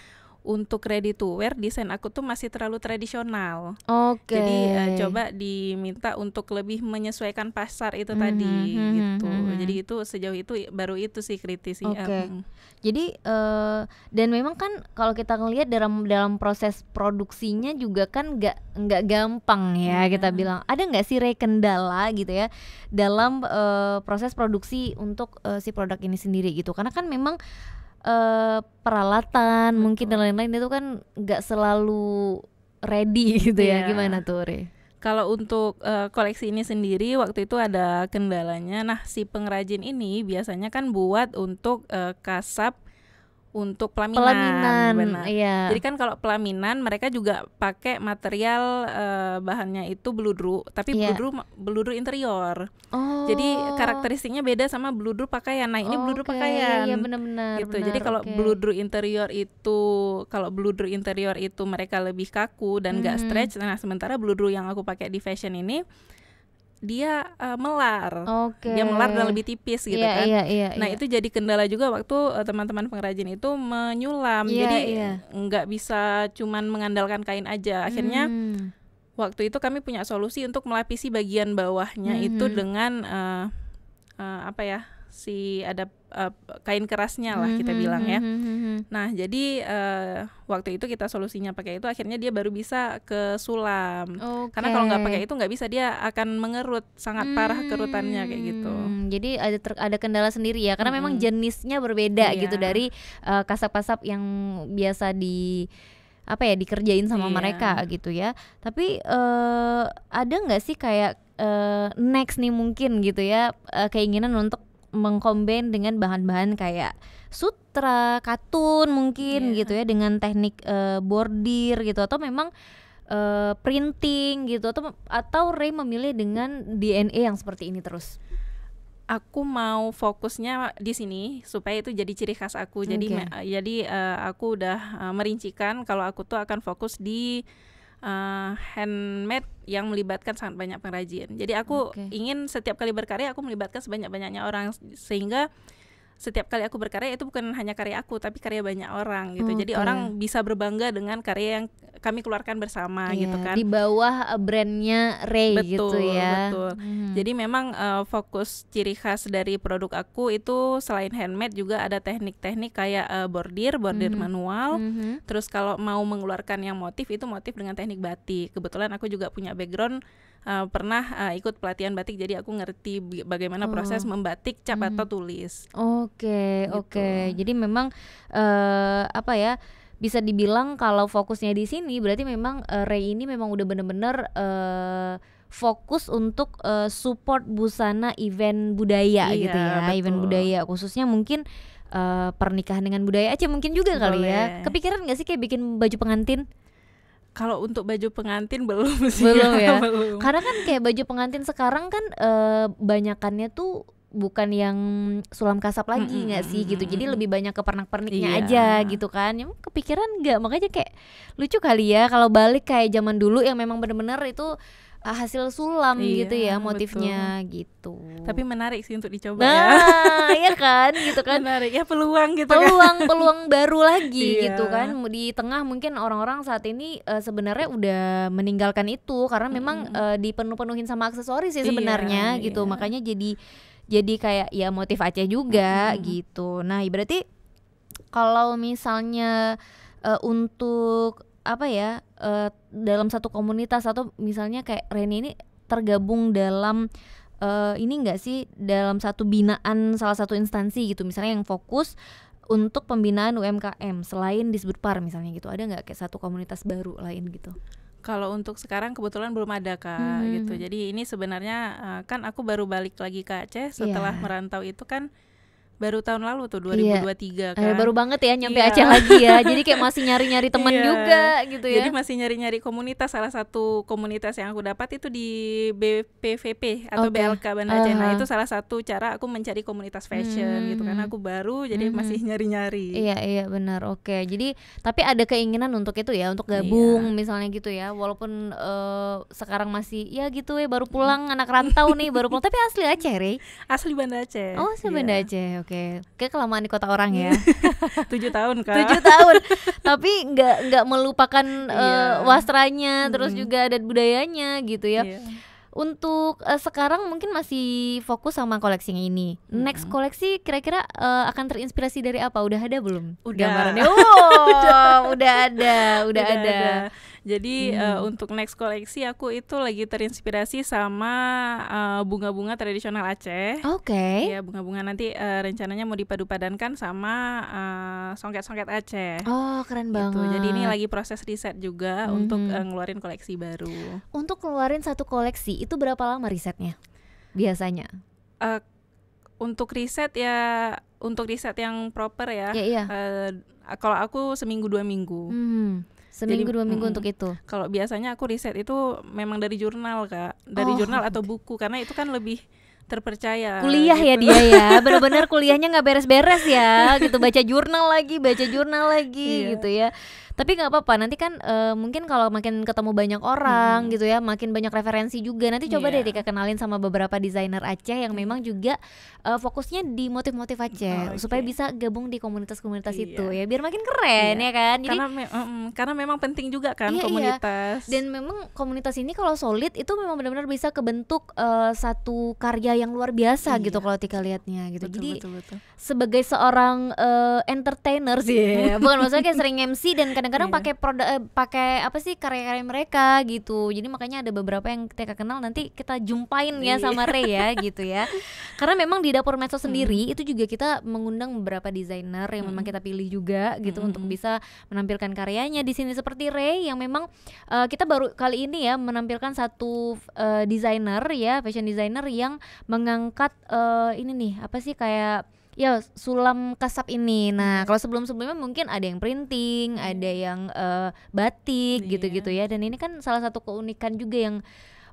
untuk ready to wear desain aku tuh masih terlalu tradisional. Jadi coba diminta untuk lebih menyesuaikan pasar itu tadi gitu. Jadi itu sejauh itu baru itu sih kritis. Jadi dan memang kan kalau kita ngelihat dalam proses produksinya juga kan nggak gampang ya kita bilang. Ada nggak sih Ray kendala gitu ya dalam proses produksi untuk si produk ini sendiri gitu? Karena kan memang peralatan mungkin dan lain-lain itu kan nggak selalu ready gitu ya. Gimana tuh Re? Kalau untuk koleksi ini sendiri waktu itu ada kendalanya. Nah, si pengrajin ini biasanya kan buat untuk kasab untuk pelaminan benar. Jadi kan kalau pelaminan mereka juga pakai material bahannya itu bludru, tapi bludru interior. Jadi karakteristiknya beda sama bludru pakaian. Nah, ini bludru pakaian. Iya, benar-benar. Gitu. Jadi kalau bludru interior itu mereka lebih kaku dan enggak stretch. Nah, sementara bludru yang aku pakai di fashion ini dia melar, dia melar dan lebih tipis gitu kan. Nah, itu jadi kendala juga waktu teman-teman pengrajin itu menyulam. Jadi nggak bisa cuman mengandalkan kain aja. Akhirnya waktu itu kami punya solusi untuk melapisi bagian bawahnya itu dengan ada kain kerasnya lah kita bilang ya. Nah, jadi waktu itu kita solusinya pakai itu, akhirnya dia baru bisa ke sulam. Karena kalau nggak pakai itu nggak bisa, dia akan mengerut, sangat parah kerutannya kayak gitu. Jadi ada kendala sendiri ya, karena memang jenisnya berbeda gitu dari kasab-kasab yang biasa dikerjain sama mereka gitu ya. Tapi ada nggak sih kayak next nih mungkin gitu ya keinginan untuk mengcombine dengan bahan-bahan kayak sutra, katun mungkin gitu ya, dengan teknik bordir gitu, atau memang printing gitu, atau Ray memilih dengan DNA yang seperti ini terus? Aku mau fokusnya di sini supaya itu jadi ciri khas aku. Jadi aku udah merincikan kalau aku tuh akan fokus di handmade yang melibatkan sangat banyak pengrajin. Jadi aku ingin setiap kali berkarya aku melibatkan sebanyak-banyaknya orang, sehingga setiap kali aku berkarya itu bukan hanya karya aku tapi karya banyak orang gitu. Jadi orang bisa berbangga dengan karya yang kami keluarkan bersama gitu kan. Di bawah brandnya Ray gitu ya. Betul. Jadi memang fokus ciri khas dari produk aku itu selain handmade juga ada teknik-teknik kayak bordir manual. Terus kalau mau mengeluarkan yang motif itu motif dengan teknik batik. Kebetulan aku juga punya background pernah ikut pelatihan batik, jadi aku ngerti bagaimana proses membatik cap atau tulis. Oke. Jadi memang bisa dibilang kalau fokusnya di sini berarti memang Ray ini memang udah bener-bener fokus untuk support busana event budaya gitu ya, betul. event budaya khususnya mungkin pernikahan dengan budaya Aceh mungkin juga kali ya. Kepikiran nggak sih kayak bikin baju pengantin? Kalau untuk baju pengantin belum sih. Belum ya. Belum. Karena kan kayak baju pengantin sekarang kan banyakannya tuh bukan yang sulam kasap lagi nggak sih gitu. Jadi lebih banyak ke pernak-perniknya aja gitu kan. Yang kepikiran nggak, makanya kayak lucu kali ya kalau balik kayak zaman dulu yang memang bener-bener itu hasil sulam gitu ya motifnya betul. Gitu. Tapi menarik sih untuk dicoba ya kan gitu kan. Menarik ya, peluang gitu peluang baru lagi gitu kan. Di tengah mungkin orang-orang saat ini sebenarnya udah meninggalkan itu karena memang dipenuh-penuhin sama aksesoris sih sebenarnya gitu. Makanya jadi kayak ya motif Aceh juga gitu. Nah, berarti kalau misalnya untuk apa ya dalam satu komunitas atau misalnya kayak Reni ini tergabung dalam ini enggak sih dalam satu binaan salah satu instansi gitu misalnya yang fokus untuk pembinaan UMKM selain Disbudpar misalnya gitu, ada nggak kayak satu komunitas baru lain gitu? Kalau untuk sekarang kebetulan belum ada Kak gitu. Jadi ini sebenarnya kan aku baru balik lagi ke Aceh setelah merantau itu kan baru tahun lalu tuh 2023 kan. Baru banget ya nyampe Aceh lagi ya. Jadi kayak masih nyari-nyari teman juga gitu ya. Jadi masih nyari-nyari komunitas. Salah satu komunitas yang aku dapat itu di BPVP atau BLK Banda Aceh. Nah, itu salah satu cara aku mencari komunitas fashion gitu kan. Aku baru jadi masih nyari-nyari. Iya benar. Oke. Jadi tapi ada keinginan untuk itu ya, untuk gabung misalnya gitu ya. Walaupun sekarang masih ya gitu ya baru pulang anak rantau nih baru pulang, tapi asli Aceh, Rey. Asli Banda Aceh. Oh, asli Banda Aceh. Oke, kelamaan di kota orang ya. 7 tahun Kak. 7 tahun. Tapi nggak melupakan wastranya, terus juga adat budayanya gitu ya. Untuk sekarang mungkin masih fokus sama koleksinya ini. Next koleksi kira-kira akan terinspirasi dari apa? Udah ada belum? Udah. Gambarannya. Udah ada. Jadi untuk next koleksi aku itu lagi terinspirasi sama bunga-bunga tradisional Aceh. Oke. Ya, bunga-bunga nanti rencananya mau dipadu-padankan sama songket-songket Aceh. Oh, keren banget. Jadi ini lagi proses riset juga untuk ngeluarin koleksi baru. Untuk keluarin satu koleksi itu berapa lama risetnya biasanya? Untuk riset yang proper ya. Kalau aku seminggu 2 minggu. Seminggu 2 minggu untuk itu. Kalau biasanya aku riset itu memang dari jurnal Kak, dari jurnal atau buku karena itu kan lebih terpercaya. Kuliah gitu. Ya dia ya, benar-benar kuliahnya nggak beres-beres ya, gitu baca jurnal lagi gitu ya. Tapi nggak apa-apa, nanti kan mungkin kalau makin ketemu banyak orang gitu ya, makin banyak referensi juga. Nanti coba deh Tika kenalin sama beberapa desainer Aceh yang memang juga fokusnya di motif-motif Aceh, supaya bisa gabung di komunitas-komunitas itu ya, biar makin keren ya kan. Jadi karena memang penting juga kan komunitas. Dan memang komunitas ini kalau solid itu memang benar-benar bisa kebentuk satu karya yang luar biasa gitu kalau Tika lihatnya gitu. Betul. Sebagai seorang entertainer sih, bukan maksudnya kayak sering MC dan kadang-kadang pakai apa sih karya-karya mereka gitu. Jadi makanya ada beberapa yang kita kenal, nanti kita jumpain ya sama Ray ya gitu ya. Karena memang di dapur medsos sendiri itu juga kita mengundang beberapa desainer yang memang kita pilih juga gitu untuk bisa menampilkan karyanya di sini, seperti Ray yang memang kita baru kali ini ya menampilkan satu desainer ya, fashion designer yang mengangkat ini nih apa sih kayak ya sulam kasap ini. Nah, kalau sebelum-sebelumnya mungkin ada yang printing, ada yang batik gitu-gitu ya. Dan ini kan salah satu keunikan juga yang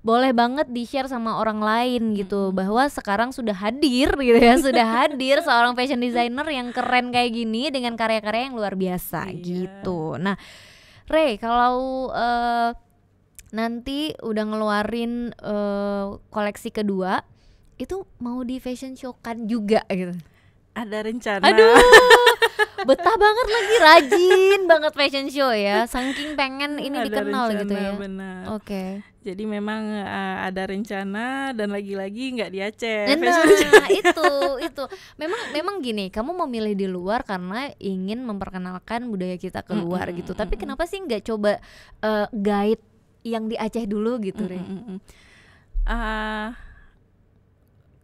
boleh banget di-share sama orang lain gitu, bahwa sekarang sudah hadir gitu ya, sudah hadir seorang fashion designer yang keren kayak gini dengan karya-karya yang luar biasa gitu. Nah, Ray, kalau nanti udah ngeluarin koleksi kedua, itu mau di fashion show kan juga gitu? Ada rencana. Aduh, betah banget lagi, rajin banget fashion show ya, saking pengen ini ada dikenal rencana, gitu ya. Oke. Jadi memang ada rencana dan lagi-lagi nggak di Aceh. Nah, itu memang gini, kamu memilih di luar karena ingin memperkenalkan budaya kita keluar gitu. Tapi kenapa sih nggak coba guide yang di Aceh dulu gitu, Re?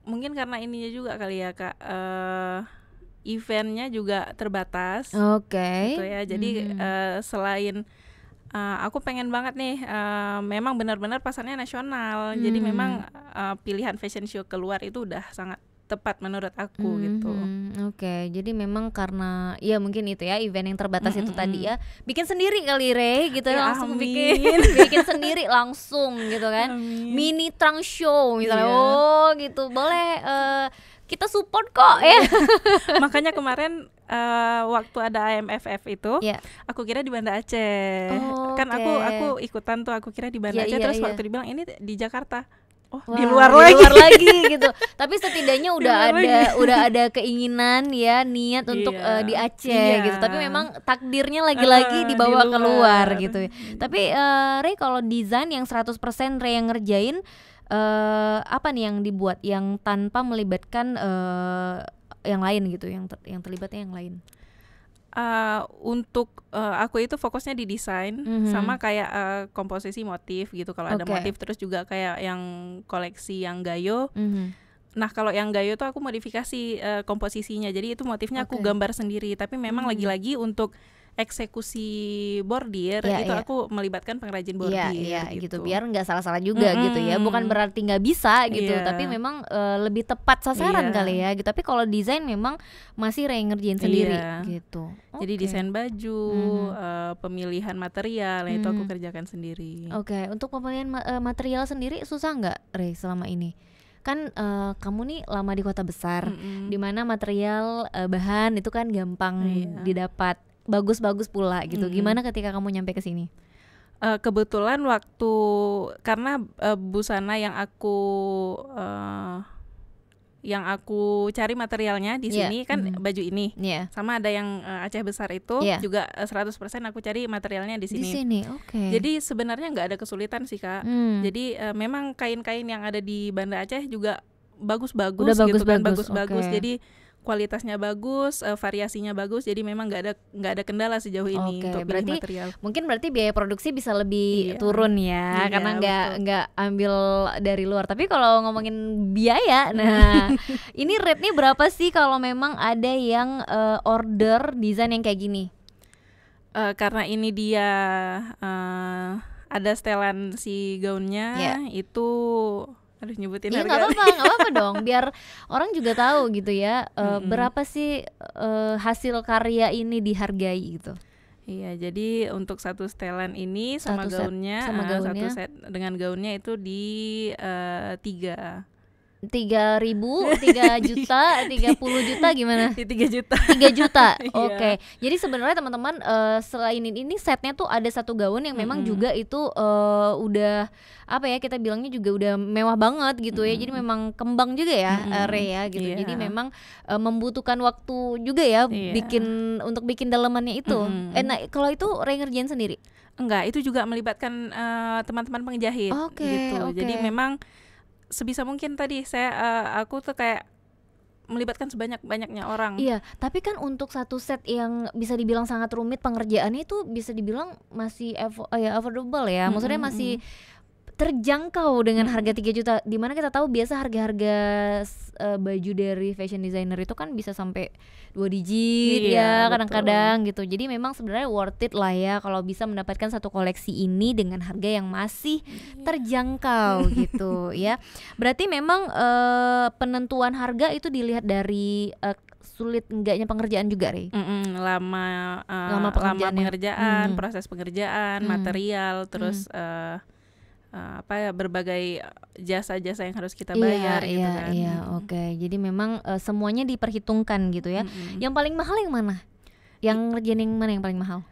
Mungkin karena ininya juga kali ya Kak, eventnya juga terbatas. Oke. Gitu ya. Jadi selain aku pengen banget nih, memang benar-benar pasarnya nasional. Jadi memang pilihan fashion show keluar itu udah sangat tepat menurut aku gitu. Oke, jadi memang karena ya mungkin itu ya event yang terbatas itu tadi ya, bikin sendiri kali Rey gitu ya, langsung bikin sendiri langsung gitu kan. Mini trunk show misalnya. Oh gitu, boleh kita support kok ya. Makanya kemarin waktu ada AMFF itu, aku kira di Banda Aceh. Kan aku ikutan tuh, aku kira di Banda Aceh, terus waktu dibilang ini di Jakarta. Oh, wah, di luar lagi gitu. Tapi setidaknya udah ada keinginan ya, niat untuk di Aceh gitu. Tapi memang takdirnya lagi-lagi dibawa keluar gitu. Tapi Rey kalau desain yang 100% Rey yang ngerjain, apa nih yang dibuat yang tanpa melibatkan yang lain gitu, yang terlibatnya yang lain? Untuk aku itu fokusnya di desain, sama kayak komposisi motif gitu. Kalau ada motif, terus juga kayak yang koleksi yang gayo. Nah kalau yang gayo tuh aku modifikasi komposisinya, jadi itu motifnya aku gambar sendiri. Tapi memang lagi-lagi untuk eksekusi bordir itu aku melibatkan pengrajin bordir gitu. Biar nggak salah-salah juga gitu ya, bukan berarti nggak bisa gitu, tapi memang lebih tepat sasaran kali ya gitu. Tapi kalau desain memang masih Rey ngerjain sendiri gitu. Jadi desain baju, pemilihan material itu aku kerjakan sendiri. Untuk pemilihan material sendiri susah nggak Rey selama ini? Kan kamu nih lama di kota besar, di mana material bahan itu kan gampang didapat, bagus-bagus pula gitu. Gimana ketika kamu nyampe ke sini? Kebetulan karena busana yang aku cari materialnya di sini kan baju ini, sama ada yang Aceh besar itu juga 100% aku cari materialnya di sini. Jadi sebenarnya nggak ada kesulitan sih Kak. Jadi memang kain-kain yang ada di Banda Aceh juga bagus-bagus gitu kan, bagus-bagus. Jadi kualitasnya bagus, variasinya bagus, jadi memang nggak ada kendala sejauh ini untuk pilih material. Mungkin berarti biaya produksi bisa lebih turun ya, karena nggak ambil dari luar. Tapi kalau ngomongin biaya, nah ini rate-nya berapa sih kalau memang ada yang order desain yang kayak gini? Karena ini dia ada setelan si gaunnya itu. Harus nyebutin harga. Nggak apa-apa dong, biar orang juga tahu gitu ya, berapa sih hasil karya ini dihargai gitu. Iya, jadi untuk satu setelan ini sama gaunnya, satu set dengan gaunnya itu di 3 juta, 30 juta gimana? 3 juta. 3 juta. Oke. Jadi sebenarnya teman-teman, selain ini setnya tuh ada satu gaun yang memang juga itu udah apa ya, kita bilangnya juga udah mewah banget gitu ya. Jadi memang kembang juga ya, Rey ya gitu. Jadi memang membutuhkan waktu juga ya untuk bikin dalemannya itu. Nah, kalau itu Rey ngerjain sendiri? Enggak, itu juga melibatkan teman-teman penjahit gitu. Jadi memang sebisa mungkin tadi aku tuh kayak melibatkan sebanyak-banyaknya orang. Iya, tapi kan untuk satu set yang bisa dibilang sangat rumit pengerjaannya itu bisa dibilang masih affordable ya. Maksudnya masih terjangkau dengan harga 3 juta. Dimana kita tahu biasa harga-harga baju dari fashion designer itu kan bisa sampai 2 digit ya kadang-kadang gitu. Jadi memang sebenarnya worth it lah ya kalau bisa mendapatkan satu koleksi ini dengan harga yang masih terjangkau gitu ya. Berarti memang penentuan harga itu dilihat dari sulit enggaknya pengerjaan juga, Rey? Lama pengerjaan, proses pengerjaan, material, terus berbagai jasa-jasa yang harus kita bayar gitu kan. Oke. Jadi memang semuanya diperhitungkan gitu ya. Yang paling mahal yang mana? Yang ngerjain yang mana yang paling mahal?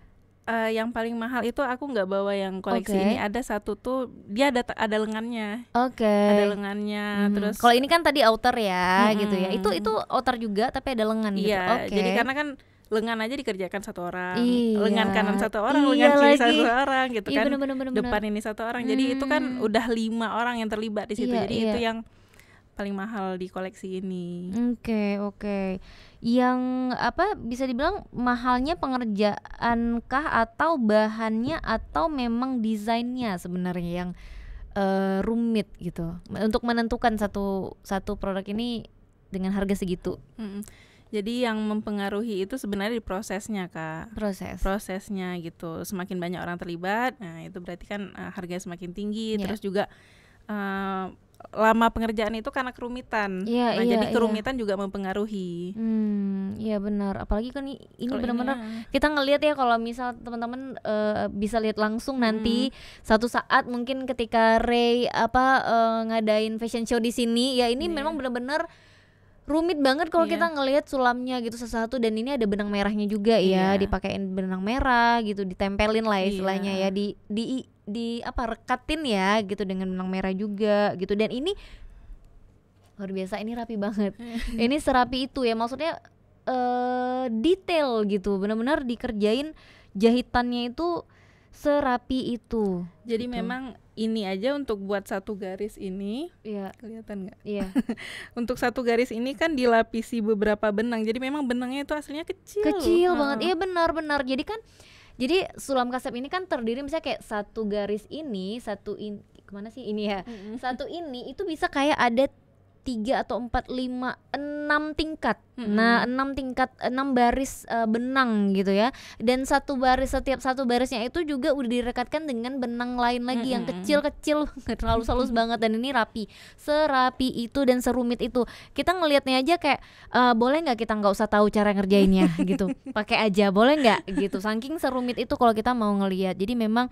Yang paling mahal itu aku nggak bawa yang koleksi ini. Ada satu tuh dia ada lengannya. Ada lengannya. Terus kalau ini kan tadi outer ya gitu ya. Itu outer juga tapi ada lengan gitu. Jadi karena kan lengan aja dikerjakan satu orang, lengan kanan satu orang, lengan kiri satu orang gitu kan. Bener. Depan ini satu orang. Jadi itu kan udah 5 orang yang terlibat di situ. Jadi itu yang paling mahal di koleksi ini. Oke. Yang bisa dibilang mahalnya pengerjaan kah atau bahannya atau memang desainnya sebenarnya yang rumit gitu untuk menentukan satu produk ini dengan harga segitu? Jadi yang mempengaruhi itu sebenarnya di prosesnya, Kak. Prosesnya gitu. Semakin banyak orang terlibat, nah itu berarti kan harganya semakin tinggi. Terus juga lama pengerjaan itu karena kerumitan. Jadi kerumitan juga mempengaruhi. Iya benar. Apalagi kan ini benar-benar kita ngelihat ya, kalau misal teman-teman bisa lihat langsung nanti satu saat mungkin ketika Ray ngadain fashion show di sini ya, ini memang benar-benar rumit banget kalau kita ngelihat sulamnya gitu satu-satu, dan ini ada benang merahnya juga ya, dipakein benang merah gitu, ditempelin lah istilahnya ya, di rekatin ya gitu dengan benang merah juga gitu. Dan ini luar biasa, ini rapi banget. Ini serapi itu ya, maksudnya detail gitu, benar-benar dikerjain jahitannya itu serapi itu. Jadi gitu. Memang ini aja untuk buat satu garis ini, kelihatan nggak? Iya. Untuk satu garis ini kan dilapisi beberapa benang. Jadi memang benangnya itu aslinya kecil. Kecil banget. Iya benar-benar. Jadi sulam kasep ini kan terdiri misalnya kayak satu garis ini, kemana sih ini ya? Satu ini itu bisa kayak ada 3 atau 4, 5, 6 tingkat. Nah, 6 tingkat, 6 baris benang gitu ya. Dan setiap satu barisnya itu juga udah direkatkan dengan benang lain lagi yang kecil-kecil, halus-halus banget, dan ini rapi. Serapi itu dan serumit itu. Kita ngelihatnya aja kayak boleh nggak kita nggak usah tahu cara ngerjainnya gitu. Pakai aja, boleh nggak gitu. Saking serumit itu kalau kita mau ngelihat. Jadi memang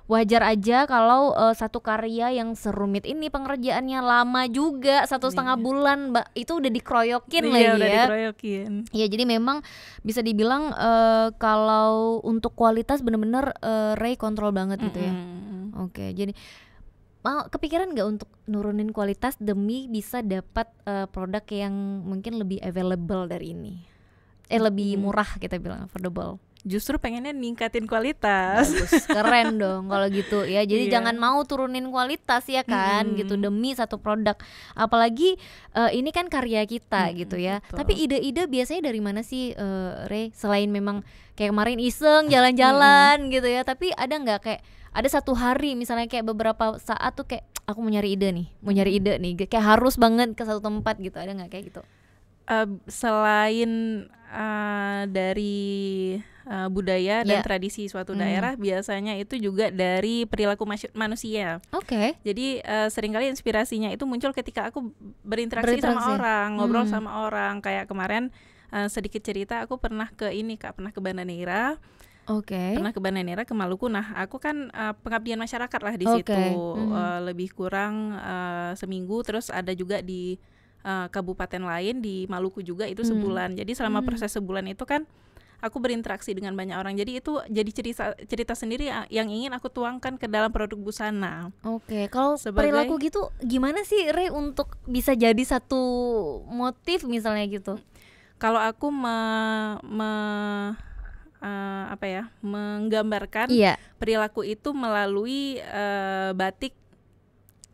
wajar aja kalau satu karya yang serumit ini pengerjaannya lama juga, 1,5 bulan itu udah dikeroyokin lagi udah ya. Iya, jadi memang bisa dibilang kalau untuk kualitas bener-bener Ray kontrol banget gitu ya. Oke, jadi kepikiran nggak untuk nurunin kualitas demi bisa dapat produk yang mungkin lebih available dari ini? Lebih murah, kita bilang affordable. Justru pengennya ningkatin kualitas. Bagus, keren dong kalau gitu ya. Jadi jangan mau turunin kualitas ya kan, gitu demi satu produk. Apalagi ini kan karya kita gitu ya. Betul. Tapi ide-ide biasanya dari mana sih Ray? Selain memang kayak kemarin iseng jalan-jalan gitu ya. Tapi ada nggak kayak ada satu hari misalnya kayak beberapa saat tuh kayak aku mau nyari ide nih, kayak harus banget ke satu tempat gitu. Ada nggak kayak gitu? Selain dari budaya dan tradisi suatu daerah, biasanya itu juga dari perilaku manusia. Jadi seringkali inspirasinya itu muncul ketika aku berinteraksi sama orang, ngobrol sama orang. Kayak kemarin sedikit cerita, aku pernah ke Banda Neira. Pernah ke Banda Neira, ke Maluku. Nah, aku kan pengabdian masyarakat lah di situ, lebih kurang seminggu. Terus ada juga di kabupaten lain di Maluku juga itu sebulan. Jadi selama proses sebulan itu kan aku berinteraksi dengan banyak orang. Jadi itu jadi cerita sendiri yang ingin aku tuangkan ke dalam produk busana. Kalau perilaku gitu gimana sih Ray untuk bisa jadi satu motif misalnya gitu? Kalau aku menggambarkan perilaku itu melalui batik.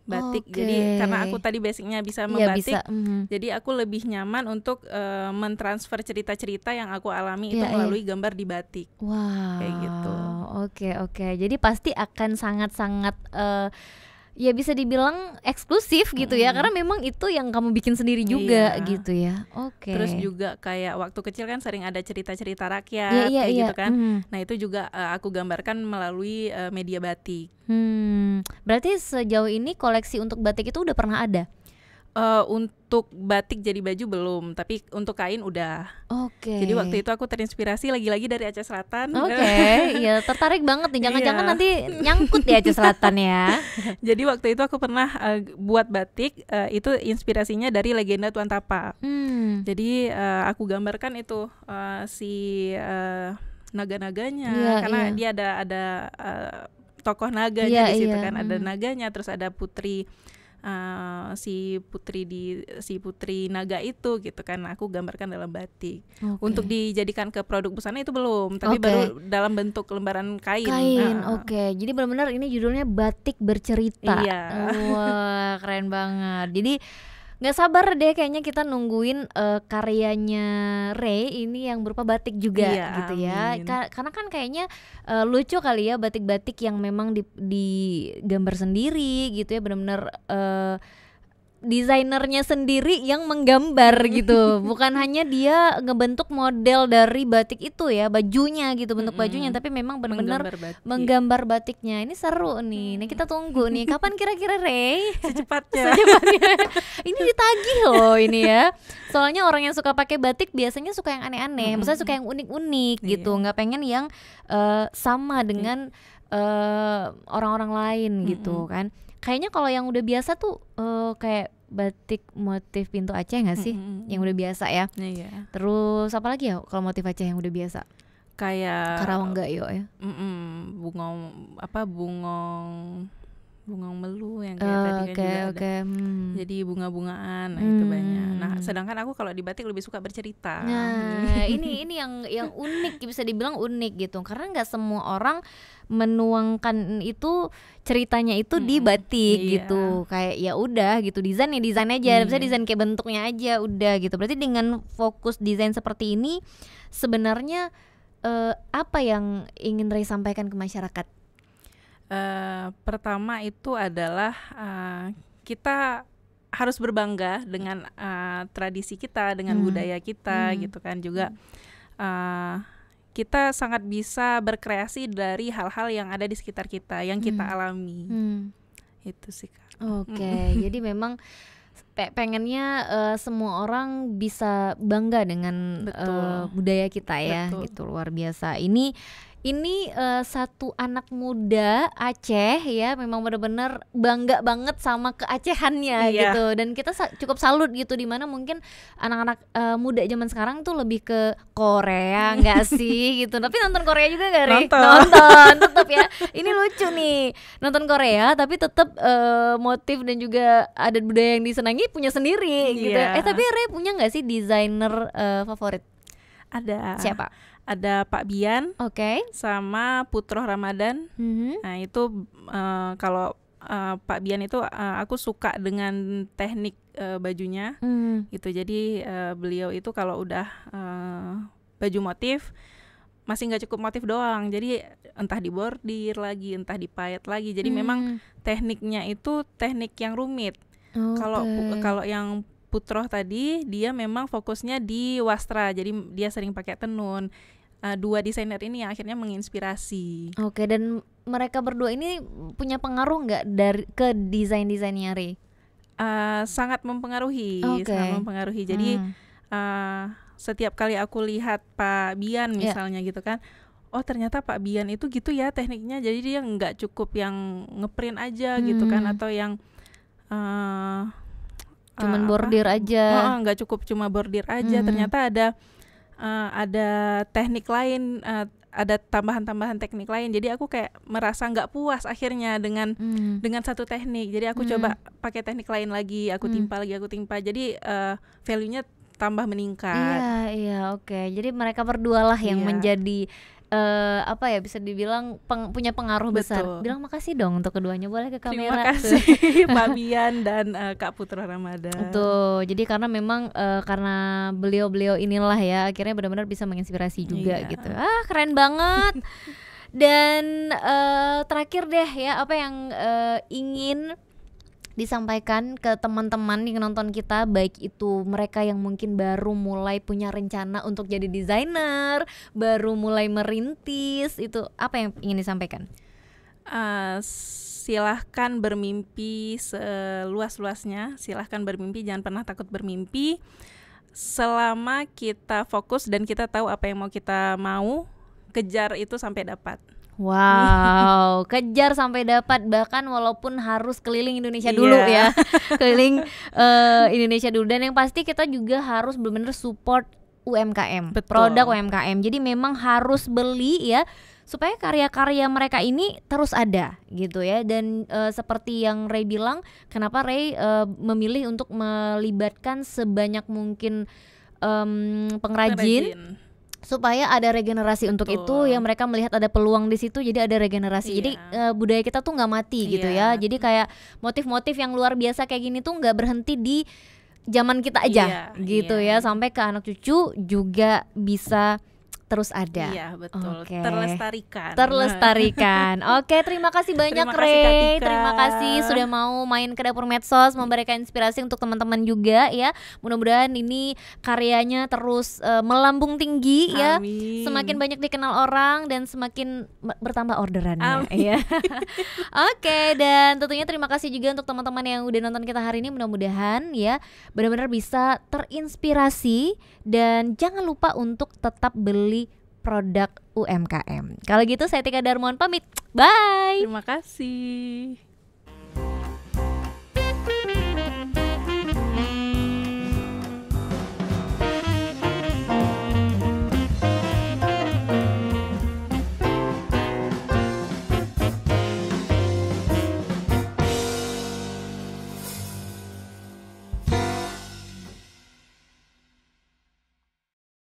Jadi karena aku tadi basicnya bisa membatik, jadi aku lebih nyaman untuk mentransfer cerita-cerita yang aku alami itu melalui gambar di batik. Kayak gitu. Oke. Jadi pasti akan sangat-sangat ya bisa dibilang eksklusif gitu ya, karena memang itu yang kamu bikin sendiri juga gitu ya. Terus juga kayak waktu kecil kan sering ada cerita-cerita rakyat gitu kan. Nah itu juga aku gambarkan melalui media batik. Berarti sejauh ini koleksi untuk batik itu udah pernah ada? Untuk batik jadi baju belum, tapi untuk kain udah. Jadi waktu itu aku terinspirasi lagi-lagi dari Aceh Selatan. Iya, tertarik banget nih. Jangan-jangan nanti nyangkut di Aceh Selatan ya. Jadi waktu itu aku pernah buat batik, itu inspirasinya dari legenda Tuan Tapa. Jadi aku gambarkan itu si naga-naganya, karena dia ada tokoh naganya di situ kan, ada naganya, terus ada putri. Si putri naga itu gitu kan, aku gambarkan dalam batik. Untuk dijadikan ke produk busana itu belum, tapi baru dalam bentuk lembaran kain. Jadi benar-benar ini judulnya Batik Bercerita. Wah, keren banget. Jadi nggak sabar deh kayaknya kita nungguin karyanya Ray ini yang berupa batik juga gitu ya. Karena kan kayaknya lucu kali ya batik-batik yang memang digambar sendiri gitu ya, benar-benar desainernya sendiri yang menggambar gitu, bukan hanya dia ngebentuk model dari batik itu ya, bajunya gitu, bentuk bajunya, tapi memang benar-benar menggambar batiknya. Ini seru nih. Nah, kita tunggu nih kapan kira-kira Ray? Secepatnya. Ini ditagih loh ini ya. Soalnya orang yang suka pakai batik biasanya suka yang aneh-aneh, maksudnya suka yang unik-unik gitu, nggak pengen yang sama dengan orang-orang lain gitu kan. Kayaknya kalau yang udah biasa tuh kayak batik motif pintu Aceh nggak sih, yang udah biasa ya. Terus apa lagi ya kalau motif Aceh yang udah biasa? Kayak Karawang Gayo ya. Bungong melu yang kayak tadi kan juga ada. Jadi bunga-bungaan, nah itu banyak. Nah, sedangkan aku kalau di batik lebih suka bercerita. Nah, ini yang unik, bisa dibilang unik gitu. Karena nggak semua orang menuangkan itu, ceritanya itu di batik gitu. Kayak ya udah gitu, desain aja, bisa desain kayak bentuknya aja udah gitu. Berarti dengan fokus desain seperti ini sebenarnya apa yang ingin Ray sampaikan ke masyarakat? Pertama itu adalah kita harus berbangga dengan tradisi kita, dengan budaya kita gitu kan. Juga kita sangat bisa berkreasi dari hal-hal yang ada di sekitar kita, yang kita alami. Itu sih Kak. Oke. Jadi memang pengennya semua orang bisa bangga dengan budaya kita ya. Gitu, luar biasa. Ini satu anak muda Aceh ya, memang benar-benar bangga banget sama keacehannya gitu. Dan kita cukup salut gitu, dimana mungkin anak-anak muda zaman sekarang tuh lebih ke Korea nggak sih gitu. Tapi nonton Korea juga gak Ri? Nonton tetap ya. Ini lucu nih, nonton Korea tapi tetap motif dan juga adat budaya yang disenangi punya sendiri gitu. Tapi Ri punya nggak sih desainer favorit? Ada. Siapa? Ada Pak Bian, sama Putroh Ramadan. Nah itu kalau Pak Bian itu aku suka dengan teknik bajunya, gitu. Jadi beliau itu kalau udah baju motif masih nggak cukup motif doang. Jadi entah dibordir lagi, entah dipayet lagi. Jadi memang tekniknya itu teknik yang rumit. Kalau yang Putroh tadi dia memang fokusnya di wastra, jadi dia sering pakai tenun. Dua desainer ini yang akhirnya menginspirasi. Oke, dan mereka berdua ini punya pengaruh nggak dari ke desainnya Ray? Sangat mempengaruhi, sangat mempengaruhi. Jadi setiap kali aku lihat Pak Bian misalnya gitu kan, oh ternyata Pak Bian itu gitu ya tekniknya. Jadi dia nggak cukup yang ngeprint aja gitu kan, atau yang cuman bordir aja. Nggak cukup cuma bordir aja. Ternyata ada teknik lain, ada tambahan-tambahan teknik lain. Jadi aku kayak merasa nggak puas akhirnya dengan satu teknik. Jadi aku coba pakai teknik lain lagi, aku timpa. Jadi value-nya tambah meningkat. Iya, oke. Jadi mereka berdua lah yang menjadi apa ya, bisa dibilang punya pengaruh besar. Bilang makasih dong untuk keduanya, boleh ke kamera. Terima kasih Pak Bian dan Kak Putroh Ramadan. Tuh, jadi karena memang karena beliau inilah ya akhirnya benar-benar bisa menginspirasi juga gitu. Keren banget. Dan terakhir deh ya, apa yang ingin disampaikan ke teman-teman yang nonton kita, baik itu mereka yang mungkin baru mulai punya rencana untuk jadi desainer, baru mulai merintis, itu apa yang ingin disampaikan? Silahkan bermimpi seluas-luasnya, silahkan bermimpi, jangan pernah takut bermimpi. Selama kita fokus dan kita tahu apa yang kita mau, kejar itu sampai dapat. Wow, kejar sampai dapat, bahkan walaupun harus keliling Indonesia dulu ya, keliling Indonesia dulu. Dan yang pasti kita juga harus benar-benar support UMKM, produk UMKM. Jadi memang harus beli ya, supaya karya-karya mereka ini terus ada gitu ya. Dan seperti yang Ray bilang, kenapa Ray memilih untuk melibatkan sebanyak mungkin pengrajin, supaya ada regenerasi untuk itu ya, mereka melihat ada peluang di situ, jadi ada regenerasi. Jadi budaya kita tuh nggak mati gitu ya. Jadi kayak motif-motif yang luar biasa kayak gini tuh nggak berhenti di zaman kita aja gitu ya, sampai ke anak cucu juga bisa terus ada. Iya betul. Oke. Terlestarikan. Oke, terima kasih banyak Terima kasih, Kak Rey. Tika. Terima kasih sudah mau main ke Dapur Medsos, memberikan inspirasi untuk teman-teman juga ya. Mudah-mudahan ini karyanya terus melambung tinggi ya. Amin. Semakin banyak dikenal orang dan semakin bertambah orderannya. Amin. Ya. Oke, dan tentunya terima kasih juga untuk teman-teman yang udah nonton kita hari ini. Mudah-mudahan ya benar-benar bisa terinspirasi dan jangan lupa untuk tetap beli produk UMKM. Kalau gitu saya Tika Darmawan pamit. Bye. Terima kasih.